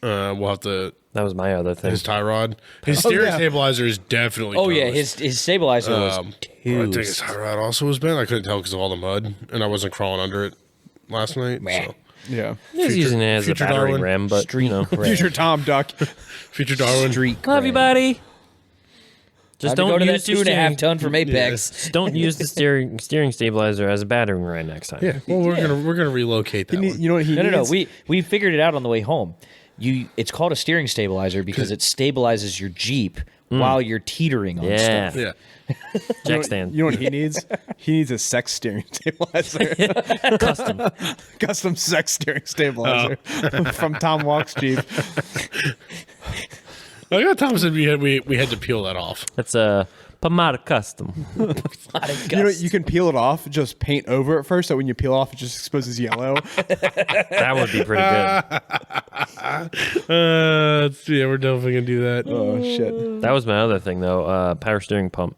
We'll have to That was my other thing. his tie rod. His steering yeah. stabilizer is definitely. Oh yeah, toast. his stabilizer was I think his toast. tie rod also was bent. I couldn't tell because of all the mud, and I wasn't crawling under it last night. Meh. So. Yeah, I was using it as a future battery Darwin. ram, but you know, future Tom Duck. Future Darwin. Street love you, cred. buddy. Just Time to don't go to use that your 2.5 steering. ton from Apex. Just don't use the steering stabilizer as a battering ram next time. Yeah. Well, we're gonna relocate that one. You know what he No. needs? We figured it out on the way home. It's called a steering stabilizer because it stabilizes your Jeep while you're teetering on Yeah. stuff. Yeah. Jack stand. You know what he needs? He needs a sex steering stabilizer. Custom. Custom sex steering stabilizer from Tom Walk's Jeep. I got Tom said we had to peel that off. That's a Pomada Custom. You know, you can peel it off, just paint over it first, so when you peel off, it just exposes yellow. That would be pretty good. Yeah, we're definitely gonna do that. Oh shit! That was my other thing, though. Power steering pump.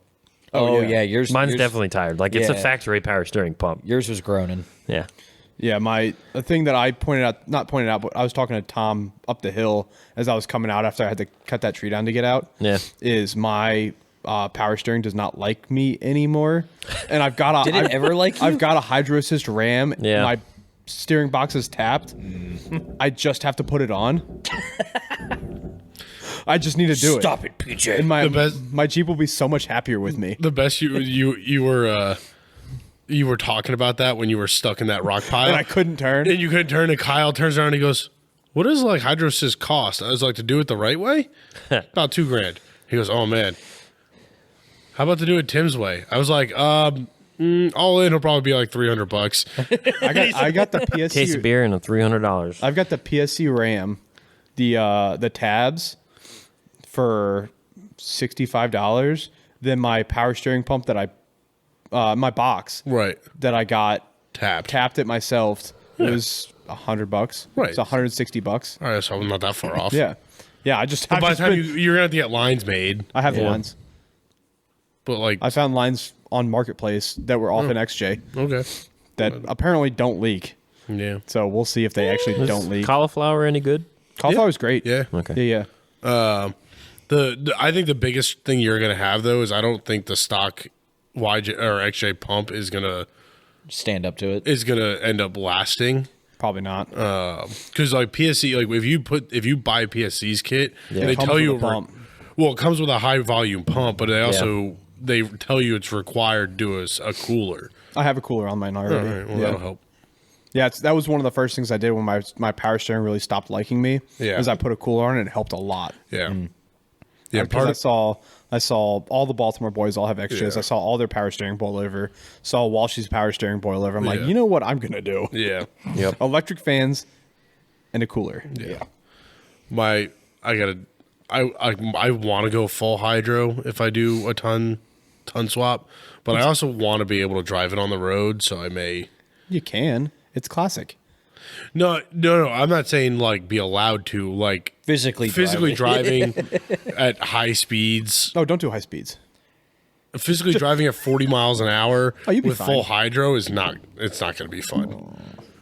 Oh yeah. yeah, yours. Mine's yours, definitely tired. Like, it's a Yeah. factory power steering pump. Yours was groaning. Yeah. Yeah, the thing that I not pointed out, but I was talking to Tom up the hill as I was coming out after I had to cut that tree down to get out. Yeah. Is my power steering does not like me anymore, and I've got a. Did it ever like you? I've got a hydro assist ram. Yeah. My steering box is tapped. I just have to put it on. I just need to do it. Stop it, PJ. And The best- my Jeep will be so much happier with me. The best you were talking about that when you were stuck in that rock pile And I couldn't turn. and you couldn't turn. And Kyle turns around and he goes, "What does like hydro assist cost?" I was like, "To do it the right way, about $2,000." He goes, "Oh man, how about to do it Tim's way?" I was like, all in, it'll probably be like $300." I got the Case of PSC. beer and a $300. I've got the PSC RAM, the tabs for $65, than my power steering pump that my box Right. that I got Tapped. it myself. It was $100. Right. It's $160. All right, so I'm not that far off. Yeah. Yeah. I just. But by I've the just time been- you're gonna have to get lines made. I have the Yeah. lines. But like, I found lines on Marketplace that were off in XJ okay. that apparently don't leak. Yeah. So we'll see if they actually don't leak. Cauliflower any good? Cauliflower is great. Yeah. Okay. Yeah. I think the biggest thing you're gonna have though is I don't think the stock YJ or XJ pump is gonna Stand up to it. end up lasting. Probably not. Because like PSC, like if you buy a PSC's kit, Yeah. they It comes tell with you a pump. well, it comes with a high volume pump, but they also they tell you it's required to do a cooler. I have a cooler on mine All already. right, well yeah. that'll help. Yeah, that was one of the first things I did when my power steering really stopped liking me. Yeah. Is I put a cooler on it. And it helped a lot. Yeah. Yeah, Because I saw all the Baltimore boys all have XJs. Yeah. I saw all their power steering boil over. Saw Walsh's power steering boil over. I'm like, Yeah. you know what I'm gonna do? yeah. Yep. Electric fans and a cooler. Yeah. I want to go full hydro if I do a ton swap, but I also want to be able to drive it on the road, so I may. You can. It's classic. No. I'm not saying like be allowed to like Physically driving at high speeds. Oh, don't do high speeds. Physically driving at 40 miles an hour you'd be with fine. full hydro is not. It's not going to be fun.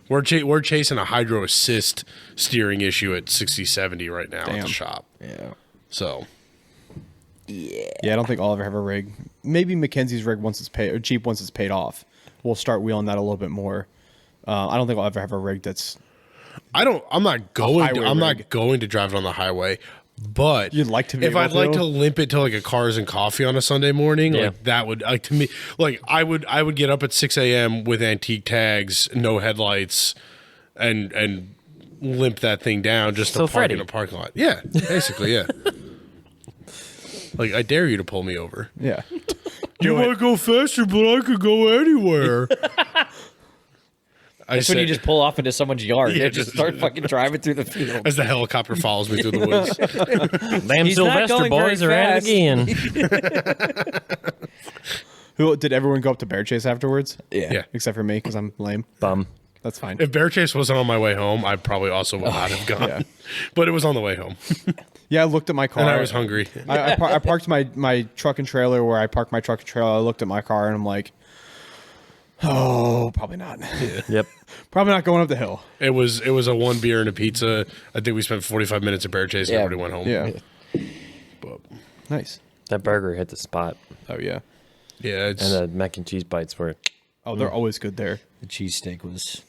We're chasing a hydro assist steering issue at 60, 70 right now at Damn. the shop. Yeah. So Yeah, I don't think I'll ever have a rig. Maybe Mackenzie's rig once it's paid, or Jeep once it's paid off. We'll start wheeling that a little bit more. I don't think I'll ever have a rig that's. I'm not going. highway I'm not rig. going to drive it on the highway. But You'd like to be if able I'd like to? to limp it to like a cars and coffee on a Sunday morning, Yeah. like that would like to me like I would get up at 6 a.m. with antique tags, no headlights, and limp that thing down just to So park Freddy. in a parking lot. Yeah, basically, yeah. Like I dare you to pull me over. Yeah. You might go faster, but I could go anywhere. That's when you just pull off into someone's yard Yeah, and just just- start fucking driving through the field. as the helicopter follows me through the woods. Damn He's not Sylvester going boys are very at it fast. again. Who did everyone go up to Bear Chase afterwards? Yeah. Except for me, because I'm lame. Bum. That's fine. If Bear Chase wasn't on my way home, I probably also would not have gone. yeah. But it was on the way home, Yeah, I looked at my car. and I was hungry. I parked my truck and trailer where I parked my truck and trailer. I looked at my car and I'm like, oh, probably not. Yep. Probably not going up the hill. It was a one beer and a pizza. I think we spent 45 minutes at Bear Chase and Yeah. everybody went home. Yeah. But Nice. That burger hit the spot. Oh, yeah. yeah, it's And the mac and cheese bites were. Oh, they're always good there. The cheesesteak was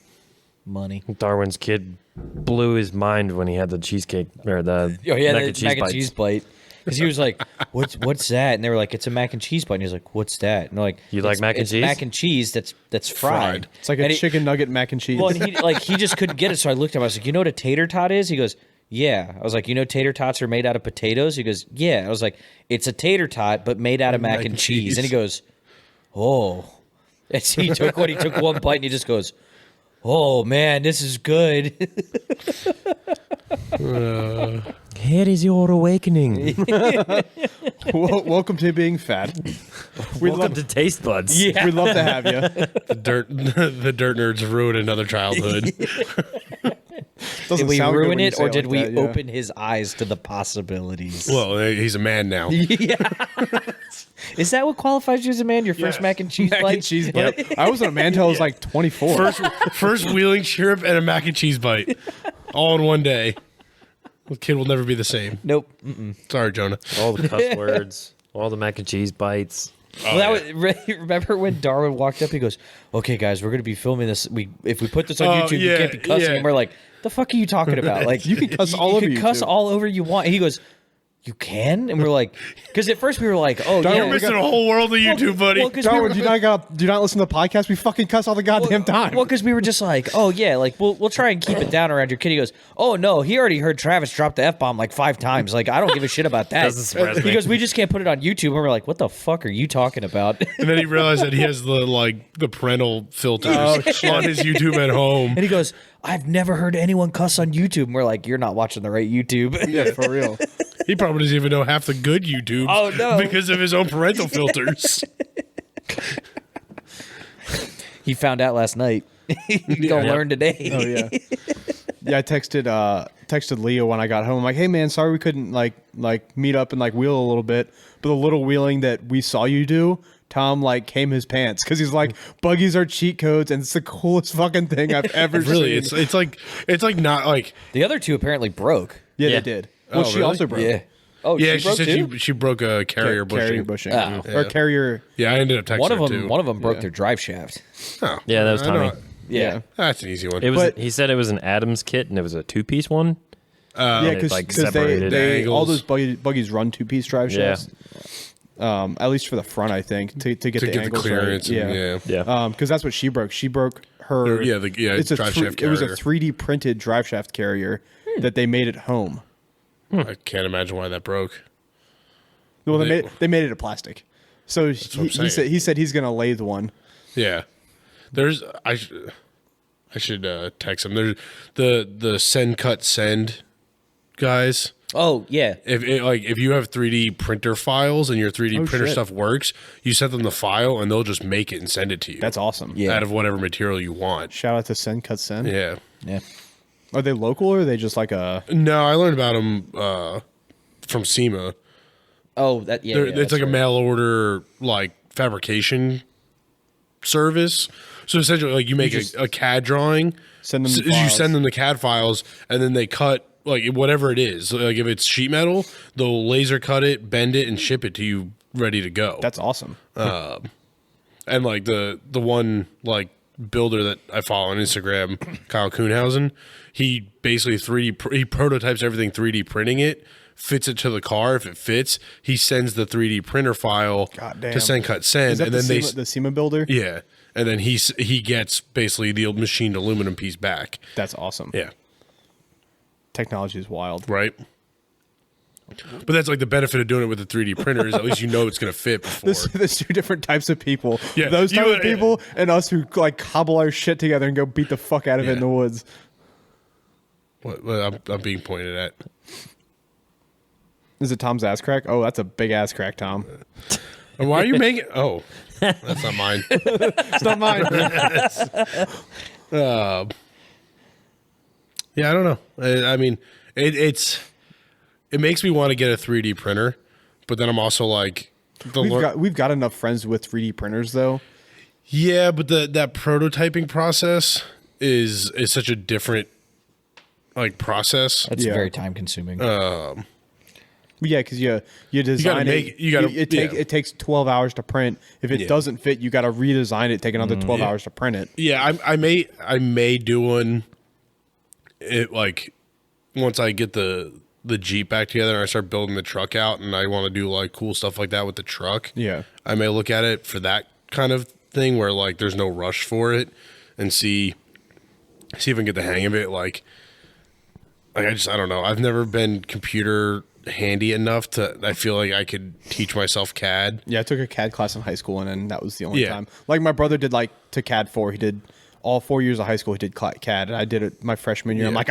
money. Darwin's kid blew his mind when he had the cheesecake or the Oh, yeah, mac the and cheese mac and bites. cheese bite. Because he was like, "What's that?" And they were like, "It's a mac and cheese bite." And he was like, "What's that?" And they're like, You like "It's- mac and it's cheese?" Mac and cheese that's fried. It's like a And he- chicken nugget mac and cheese. Well, and he just couldn't get it. So I looked at him. I was like, "You know what a tater tot is?" He goes, "Yeah." I was like, "You know, tater tots are made out of potatoes." He goes, "Yeah." I was like, "It's a tater tot, but made out of mac and cheese." And he goes, "Oh." And so he took one bite, and he just goes, "Oh man, this is good." Here is your awakening. Welcome to being fat. Welcome to Taste Buds. Yeah. We'd love to have you. the dirt nerds ruined another childhood. Doesn't Did we sound good ruin when you it, say or did like we that, yeah. open his eyes to the possibilities? Well, he's a man now. Is that what qualifies you as a man? Your first Yes. mac and cheese mac bite? and cheese bite? I wasn't a man until I was like 24. First wheeling chirp and a mac and cheese bite, all in one day. The kid will never be the same. Nope. Sorry, Jonah. All the cuss words, all the mac and cheese bites. Well, that was, remember when Darwin walked up? He goes, "Okay, guys, we're going to be filming this. If we put this on Oh, YouTube, yeah, we can't be cussing." yeah. And we're like, "The fuck are you talking about? Like, You can cuss all over you can cuss YouTube." all over you want." And he goes, "You can?" And we're like, because at first we were like, "Oh Darwin, yeah." You're missing a whole world of YouTube, buddy. Well, 'cause we Darwin, were- do you not listen to the podcast? We fucking cuss all the goddamn time. Well, because we were just like, oh yeah, like we'll try and keep it down around your kid. He goes, oh no, he already heard Travis drop the F-bomb like 5 times. Like I don't give a shit about that. Doesn't surprise He me. goes, we just can't put it on YouTube. And we're like, what the fuck are you talking about? And then he realized that he has the parental filters on his YouTube at home. And he goes, I've never heard anyone cuss on YouTube. And we're like, you're not watching the right YouTube. yeah, for real. He probably doesn't even know half the good YouTubes. Oh, no. Because of his own parental filters. He found out last night. He's gonna learn today. Oh yeah. Yeah, I texted Leo when I got home. I'm like, hey man, sorry we couldn't like meet up and like wheel a little bit. But the little wheeling that we saw you do, Tom like came his pants because he's like, buggies are cheat codes and it's the coolest fucking thing I've ever Really, seen. it's like not like The other two apparently broke. Yeah, Yeah. they did. Well, she really? also broke. Yeah. Oh, yeah. she She broke said too? she broke a carrier bushing. Oh. Or carrier. Yeah, I ended up texting One of her them. too. One of them broke their drive shaft. Oh, Yeah, that was I know. Tommy. Yeah. That's an easy one. It was. But- He said it was an Adams kit, and it was a 2-piece one. Yeah, it, because like, separated they all angles. those buggies run 2-piece drive Yeah. shafts. At least for the front, I think, to get the angles clearance. right. And, yeah. Yeah. Because that's what she broke. She broke her. It's a drive shaft It was a carrier. 3D printed drive shaft carrier that they made at home. I can't imagine why that broke. Well, They- they made it of plastic. So what I'm saying. he said he's gonna lathe one. Yeah, I should text him. There's the send cut send guys. Oh yeah. If you have 3D printer files and your 3D Oh, printer shit. stuff works, you send them the file and they'll just make it and send it to you. That's awesome. Yeah. out of whatever material you want. Shout out to Send Cut Send. Yeah. Yeah. Are they local or are they just like a? No, I learned about them from SEMA. Oh, that yeah. They're- yeah it's that's like a right. mail order like fabrication service. So essentially, like you make a CAD drawing, Send them the you files. send them the CAD files, and then they cut like whatever it is. Like if it's sheet metal, they'll laser cut it, bend it, and ship it to you ready to go. That's awesome. And like the one like builder that I follow on Instagram, Kyle Kuhnhausen, he basically he prototypes everything 3D printing it, fits it to the car. If it fits, he sends the 3D printer file Goddamn. to send cut send, Is that and the then SEMA, the SEMA builder? yeah, and then he gets basically the machined aluminum piece back. That's awesome. Yeah, Technology is wild. right. But that's like the benefit of doing it with a 3D printer is at least you know it's going to fit before. There's two different types of people. Yeah, Those you- type of people and us who like cobble our shit together and go beat the fuck out of it in Yeah. the woods. What I'm being pointed at. Is it Tom's ass crack? Oh, that's a big ass crack, Tom. And why are you making? Oh, that's not mine. It's not mine. Yeah, I don't know. I mean, it makes me want to get a 3D printer, but then I'm also like, We've got enough friends with 3D printers though. yeah, but that prototyping process is such a different like process. That's Yeah. very time consuming. Yeah, because you design make- it. you gotta- it yeah. it takes 12 hours to print. If it Yeah. doesn't fit, you got to redesign it. Take another 12 hours to print it. Yeah, I may do one. It like once I get the Jeep back together and I start building the truck out, and I want to do like cool stuff like that with the truck. Yeah. I may look at it for that kind of thing where like there's no rush for it, and see if I can get the hang of it. Like I don't know. I've never been computer handy enough to. I feel like I could teach myself CAD. Yeah, I took a CAD class in high school, and then that was the only Yeah. time. Like my brother did like to CAD 4. He did all 4 years of high school. He did CAD, and I did it my freshman year. I'm Yeah. like,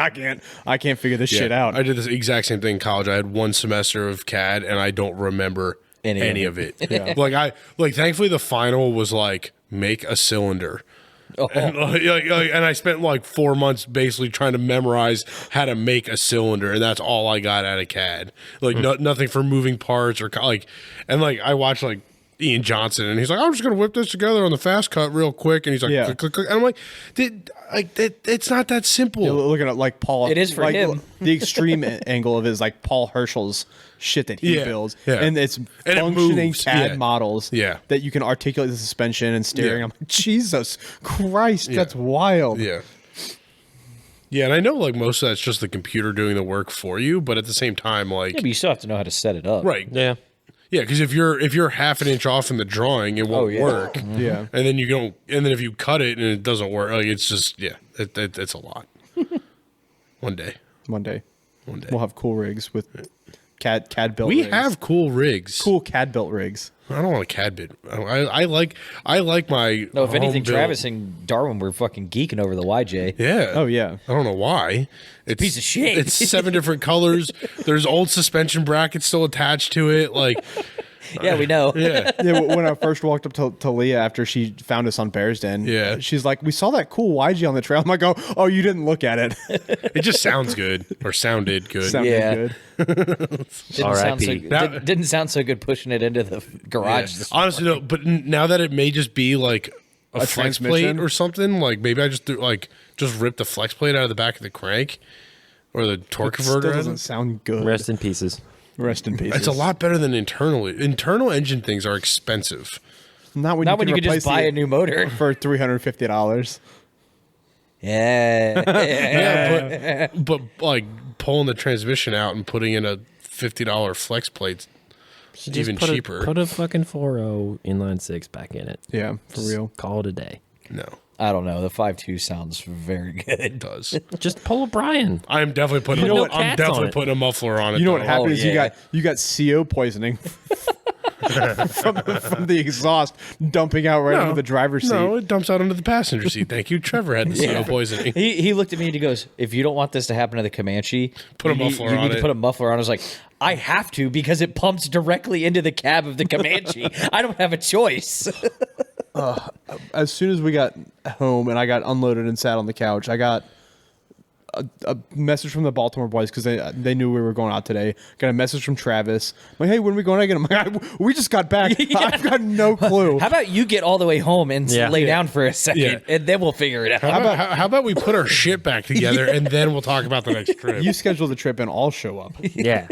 I can't figure this shit out. I did this exact same thing in college. I had one semester of CAD and I don't remember any of it. Yeah. Like thankfully the final was like make a cylinder. And, and I spent like 4 months basically trying to memorize how to make a cylinder, and that's all I got out of CAD. Like nothing for moving parts or like, and like I watched like Ian Johnson, and he's like, I'm just gonna whip this together on the fast cut real quick, and he's like, Yeah. click, click, click. And I'm like, it's not that simple. Yeah, looking at like Paul. It is for like, him. The extreme angle of it is like Paul Herschel's shit that he Yeah, builds, yeah. and it's it functioning moves, CAD yeah. models. Yeah. that you can articulate the suspension and steering. Yeah. I'm like, Jesus Christ, Yeah. that's wild. Yeah. Yeah, and I know like most of that's just the computer doing the work for you, but at the same time, like yeah, but you still have to know how to set it up. right, Yeah. yeah, because if you're half an inch off in the drawing, it won't Oh, yeah. work, Yeah. and then you don't, and then if you cut it and it doesn't work, like it's just it's a lot. One day, One day one day. we'll have cool rigs with CAD built. We rigs. have cool rigs. cool CAD built rigs. I don't want a CAD bit. I like my. No, if anything, home-built- Travis and Darwin were fucking geeking over the YJ. Yeah. Oh yeah. I don't know why. It's piece of shit. It's 7 different colors. There's old suspension brackets still attached to it. Like, Yeah, we know. yeah. Yeah, when I first walked up to Leah after she found us on Bears Den, Yeah. she's like, "We saw that cool YG on the trail." I'm like, "Oh, you didn't look at it." It just sounds good or sounded good. Sounded Yeah. good. Didn't sound, so, R.I.P. didn't sound so good pushing it into the garage. Yeah. This Honestly, no. But now that it may just be like a flex plate transmission? or something, like maybe I just just rip the flex plate out of the back of the crank or the torque Still converter. doesn't sound good. Rest in pieces. Rest in peace. It's a lot better than internal. Internal engine things are expensive. Not when Not when you can could just replace buy the- a new motor. for $350. Yeah. Yeah, but like pulling the transmission out and putting in a $50 flex plate, Just even put cheaper. Put a fucking 4.0 inline 6 back in it. Yeah, for Just real. Call it a day. No, I don't know. The 5.2 sounds very good. it does. Just pull a Brian. I'm definitely putting. You know a, what? I'm Cats definitely on it. putting a muffler on it. You know what though. happened is yeah. you got CO poisoning from the exhaust dumping out right into the driver's seat. No, it dumps out into the passenger seat. Thank you. Trevor had the CO poisoning. He looked at me and he goes, "If you don't want this to happen to the Comanche, Put a you need- muffler you on need to it." put a muffler on." I was like, "I have to because it pumps directly into the cab of the Comanche. I don't have a choice." As soon as we got home and I got unloaded and sat on the couch, I got a message from the Baltimore boys because they knew we were going out today. Got a message from Travis. I'm like, "Hey, when are we going again?" I'm like, "We just got back. I've got no clue." How about you get all the way home and Yeah. lay down for a second, Yeah. and then we'll figure it out. How about we put our shit back together and then we'll talk about the next trip? You schedule the trip and I'll show up. Yeah.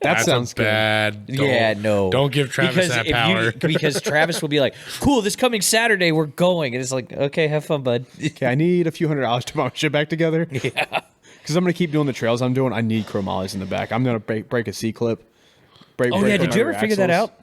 That That's sounds a bad. Yeah, no. Don't give Travis that power. because Travis will be like, "Cool, this coming Saturday we're going," and it's like, "Okay, have fun, bud." good. Okay, I need a few $100 to put my shit back together. Yeah. Because I'm going to keep doing the trails I'm doing. I need chromollies in the back. I'm going to break a C-clip. Oh yeah, did you ever figure that out?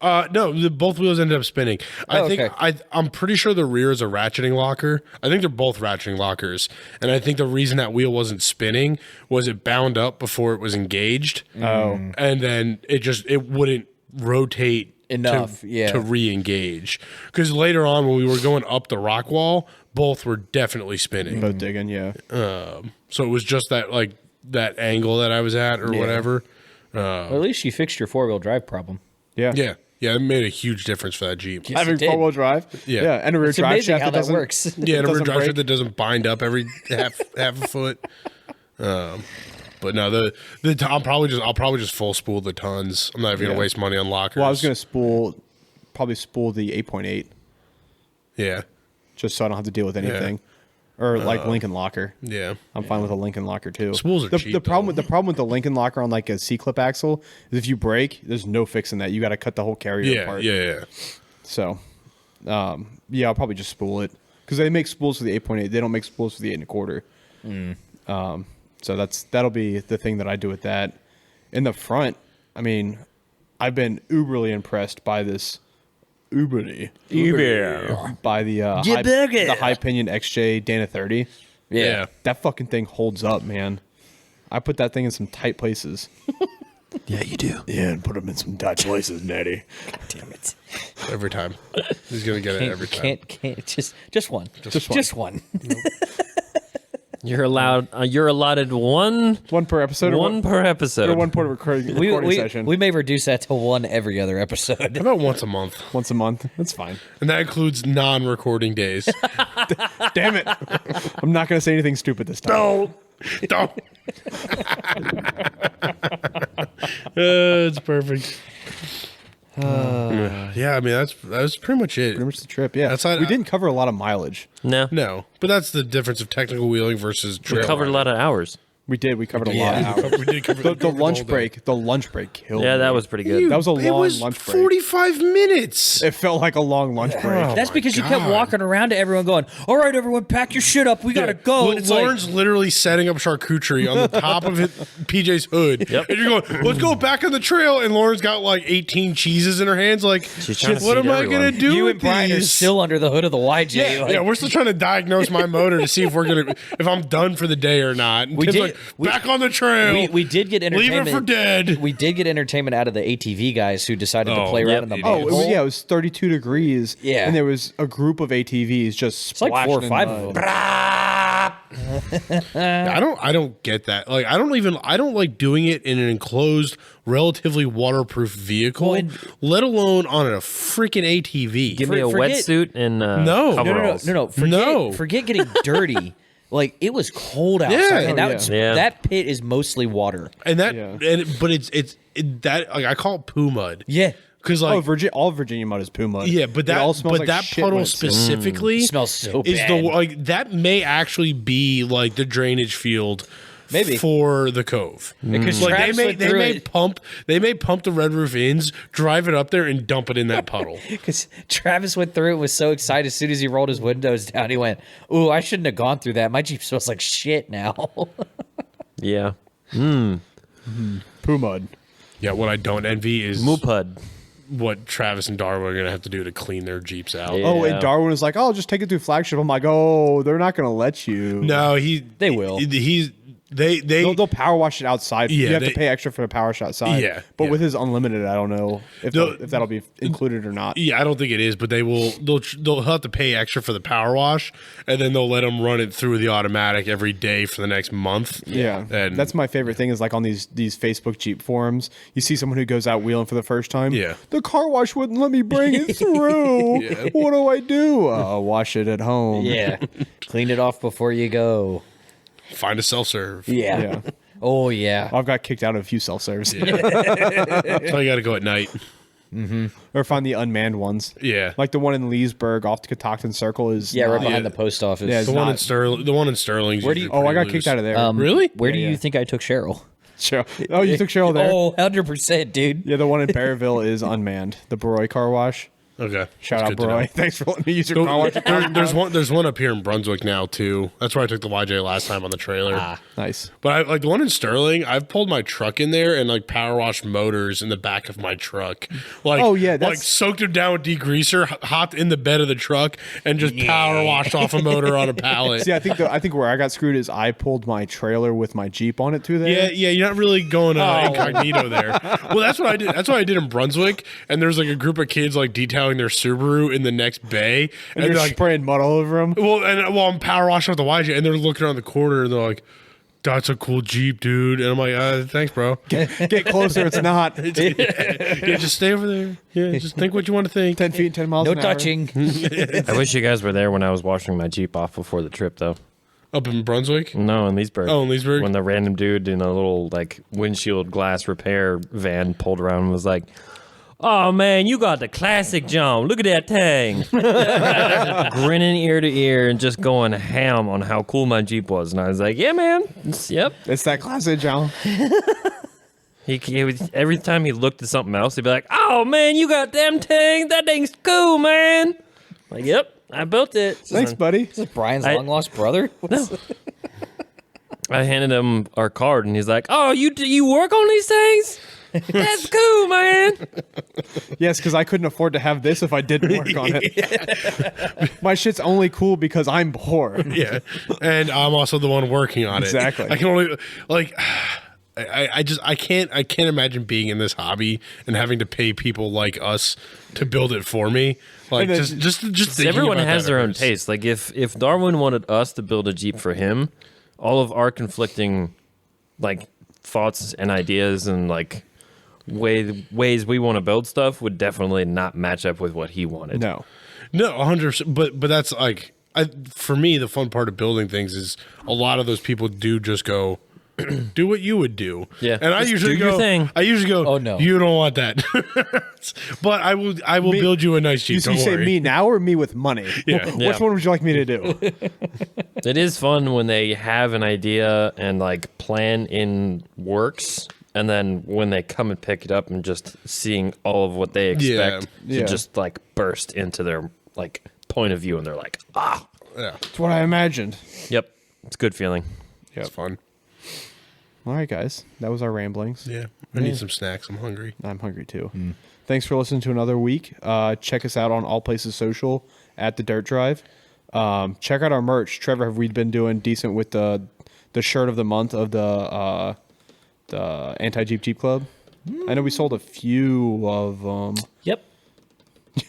No, both wheels ended up spinning. I think okay. I'm pretty sure the rear is a ratcheting locker. I think they're both ratcheting lockers, and I think the reason that wheel wasn't spinning was it bound up before it was engaged. Oh. And then it wouldn't rotate Enough, to, yeah. to re-engage. Because later on when we were going up the rock wall, both were definitely spinning. Both digging, yeah. So it was just that angle that I was at or whatever. Well, at least you fixed your 4-wheel drive problem. Yeah. Yeah, it made a huge difference for that Jeep. Yes, Having it did. 4-wheel drive. Yeah. And a rear It's drive amazing shaft how that doesn't works. Yeah, and a rear doesn't drive break. shaft that doesn't bind up every half a foot. But no, I'll probably just full spool the tons. I'm not even gonna waste money on lockers. Well, I was going to probably spool the 8.8 Yeah, just so I don't have to deal with anything. Or like Lincoln Locker. yeah. I'm fine with a Lincoln Locker too. Spools are the, cheap, The problem though. with the Lincoln Locker on like a C-clip axle is if you break, there's no fixing that. You got to cut the whole carrier Yeah, apart. yeah. So, yeah, I'll probably just spool it because they make spools for the 8.8. They don't make spools for the 8 1/4. So that'll be the thing that I do with that. In the front, I mean, I've been uberly impressed by this by the high pinion XJ Dana 30. Yeah. That fucking thing holds up, man. I put that thing in some tight places. Yeah, you do. Yeah, and put them in some tight places, Natty. Damn it! Every time. He's gonna get it every time. Can't just one. Just one. You're allotted one Per episode. one per episode. Or one per recording session. We may reduce that to one every other episode. How about once a month? Once a month. That's fine. And that includes non-recording days. Damn it. I'm not going to say anything stupid this time. Don't. It's perfect. Yeah, I mean that's pretty much it. Pretty much the trip, yeah. Outside- we didn't cover a lot of mileage. No. No, but that's the difference of technical wheeling versus We trail covered a lot of hours. We did. We covered a lot of hours. We did cover The lunch break. The lunch break killed Yeah, me. that was pretty good. That was a It long was lunch break. 45 minutes. It felt like a long lunch break. That's my because you kept God. walking around to everyone going, "All right, everyone, pack your shit up. We gotta go." It's like, Lauren's literally setting up charcuterie on the top of PJ's hood. Yep. And you're going, let's go back on the trail. And Lauren's got like 18 cheeses in her hands. Like, She's trying to what feed am I everyone. going to do you with and Brian are these? still under the hood of the YJ. Yeah, like, yeah, we're still trying to diagnose my motor to see if I'm done for the day or not. And We Tim's did- like, back on the trail. We did get Leave entertainment. it for dead. We did get entertainment out of the ATV guys who decided to play around in the yep. mud. Oh, it was 32 degrees. Yeah. And there was a group of ATVs just It's like 4 or 5 of them. I don't get that. Like I don't like doing it in an enclosed, relatively waterproof vehicle, Well, let alone on a freaking ATV. Give me a forget- wetsuit and No. coveralls. No. Forget getting dirty. Like it was cold outside, and that pit is mostly water. and that Yeah. but it's that like I call it poo mud. Yeah, Because like all Virginia mud is poo mud. yeah, but It all that smells but like that shit when puddle it's- specifically It smells so is bad. the like that may actually be like the drainage field. Maybe. for the cove. Because Like Travis went they through may it. pump the Red Roof Inns, drive it up there, and dump it in that puddle. Because Travis went through it, was so excited as soon as he rolled his windows down. He went, "Ooh, I shouldn't have gone through that. My Jeep smells like shit now." Yeah. Poo mud. Yeah, what I don't envy is Moopud. what Travis and Darwin are gonna have to do to clean their Jeeps out. Yeah. Oh, and Darwin was like, "Oh, just take it through flagship." I'm like, "Oh, they're not gonna let you." No, They will. They'll power wash it outside. Yeah, you have they- to pay extra for the power wash outside. Yeah, but yeah. with his unlimited, I don't know if They'll- if that'll be included or not. Yeah, I don't think it is, but they'll have to pay extra for the power wash, and then they'll let them run it through the automatic every day for the next month. Yeah, and that's my favorite thing is like on these Facebook Jeep forums, you see someone who goes out wheeling for the first time. Yeah. The car wash wouldn't let me bring it through. What do I do? Wash it at home. Yeah, clean it off before you go. find a self serve. Yeah. Yeah. Oh yeah. I've got kicked out of a few self-serves. So you got to go at night. Or find the unmanned ones. Yeah, Like the one in Leesburg off the Catoctin Circle is Yeah, right not- behind the post office. Yeah, the one in not- Sterling. The one in Sterling. Where do you- Oh, I got kicked out of there. Really? Where do Yeah, you yeah. think I took Cheryl? Cheryl. Oh, you took Cheryl there? Oh, 100%, dude. Yeah, the one in Bearville is unmanned. The Broy car wash. Okay. Shout That's out good to know. Broy. Thanks for letting me use your car wash. There's one up here in Brunswick now too. That's where I took the YJ last time on the trailer. Nice. But I, like the one in Sterling, I've pulled my truck in there and like power washed motors in the back of my truck. Like, Oh, yeah, like that's- soaked them down with degreaser, hopped in the bed of the truck, and just power washed off a motor on a pallet. See, I think where I got screwed is I pulled my trailer with my Jeep on it through there. Yeah, you're not really going incognito there. Well, that's what I did. That's what I did in Brunswick. And there's like a group of kids like detailing their Subaru in the next bay, And you're they're like, spraying mud all over them. well, I'm power washing with the YJ, and they're looking around the corner, and they're like, "That's a cool Jeep, dude." And I'm like, "Thanks, bro." Get closer, it's not. Yeah, just stay over there. Yeah, just think what you want to think. 10 feet, 10 miles No an hour. touching. I wish you guys were there when I was washing my Jeep off before the trip, though. Up in Brunswick. No, in Leesburg. Oh, in Leesburg? When the random dude in a little like windshield glass repair van pulled around and was like, "Oh man, you got the classic John. Look at that thing." Grinning ear to ear and just going ham on how cool my Jeep was. And I was like, "Yeah, man. Yep." It's that classic, John. He was, every time he looked at something else, he'd be like, "Oh man, you got them things. That thing's cool, man." Like, "Yep, I built it." Thanks, buddy. This is Brian's I- long lost brother. I handed him our card, and he's like, "Oh, you work on these things? That's cool, man." Yes, because I couldn't afford to have this if I didn't work on it. My shit's only cool because I'm poor. Yeah, and I'm also the one working on it. Exactly. I can only like. I can't imagine being in this hobby and having to pay people like us to build it for me. Like And then- just thinking Everyone about has that their own hurts. taste. Like if Darwin wanted us to build a Jeep for him, all of our conflicting like thoughts and ideas and like ways we want to build stuff would definitely not match up with what he wanted. No. No, 100%. But that's like for me, the fun part of building things is a lot of those people do just go. Do what you would do. Yeah. And I Just usually do your go. thing. I usually go. Oh, no. You don't want that. But I will build you a nice Jeep. You Don't say worry. me now or me with money? Yeah. Which Yeah. one would you like me to do? It is fun when they have an idea and like plan in works, and then when they come and pick it up and just seeing all of what they expect Yeah. to just like burst into their like point of view, and they're like, "Ah, Yeah. It's what I imagined. yep, it's a good feeling." It's fun. All right, guys. That was our ramblings. Yeah. I need some snacks. I'm hungry. I'm hungry too. Thanks for listening to another week. Check us out on all places social at the Dirt Drive. Check out our merch. Trevor, have we been doing decent with the the shirt of the month of the Anti-Jeep Jeep Club. I know we sold a few of them. Yep.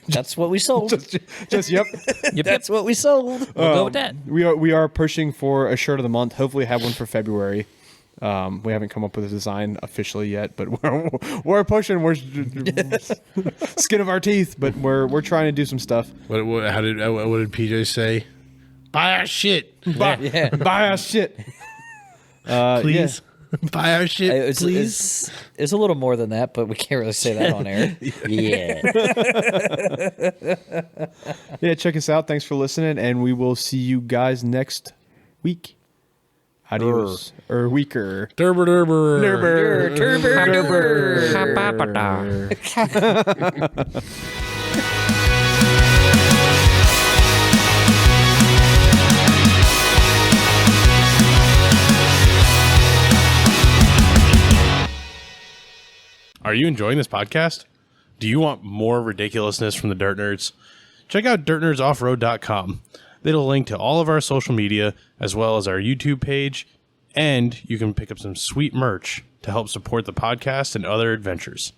That's what we sold. Just yep. That's what we sold. We'll go with that. We are pushing for a shirt of the month. Hopefully, have one for February. We haven't come up with a design officially yet, but we're pushing. We're skin of our teeth, but we're trying to do some stuff. What did PJ say? Buy our shit, Buy our shit, please. Buy our shit, please. It's a little more than that, but we can't really say that on air. Yeah, check us out. Thanks for listening, and we will see you guys next week. Adios. Or weaker. Derber. Are you enjoying this podcast? Do you want more ridiculousness from the Dirt Nerds? Check out DirtNerdsOffroad.com. It'll link to all of our social media, as well as our YouTube page, and you can pick up some sweet merch to help support the podcast and other adventures.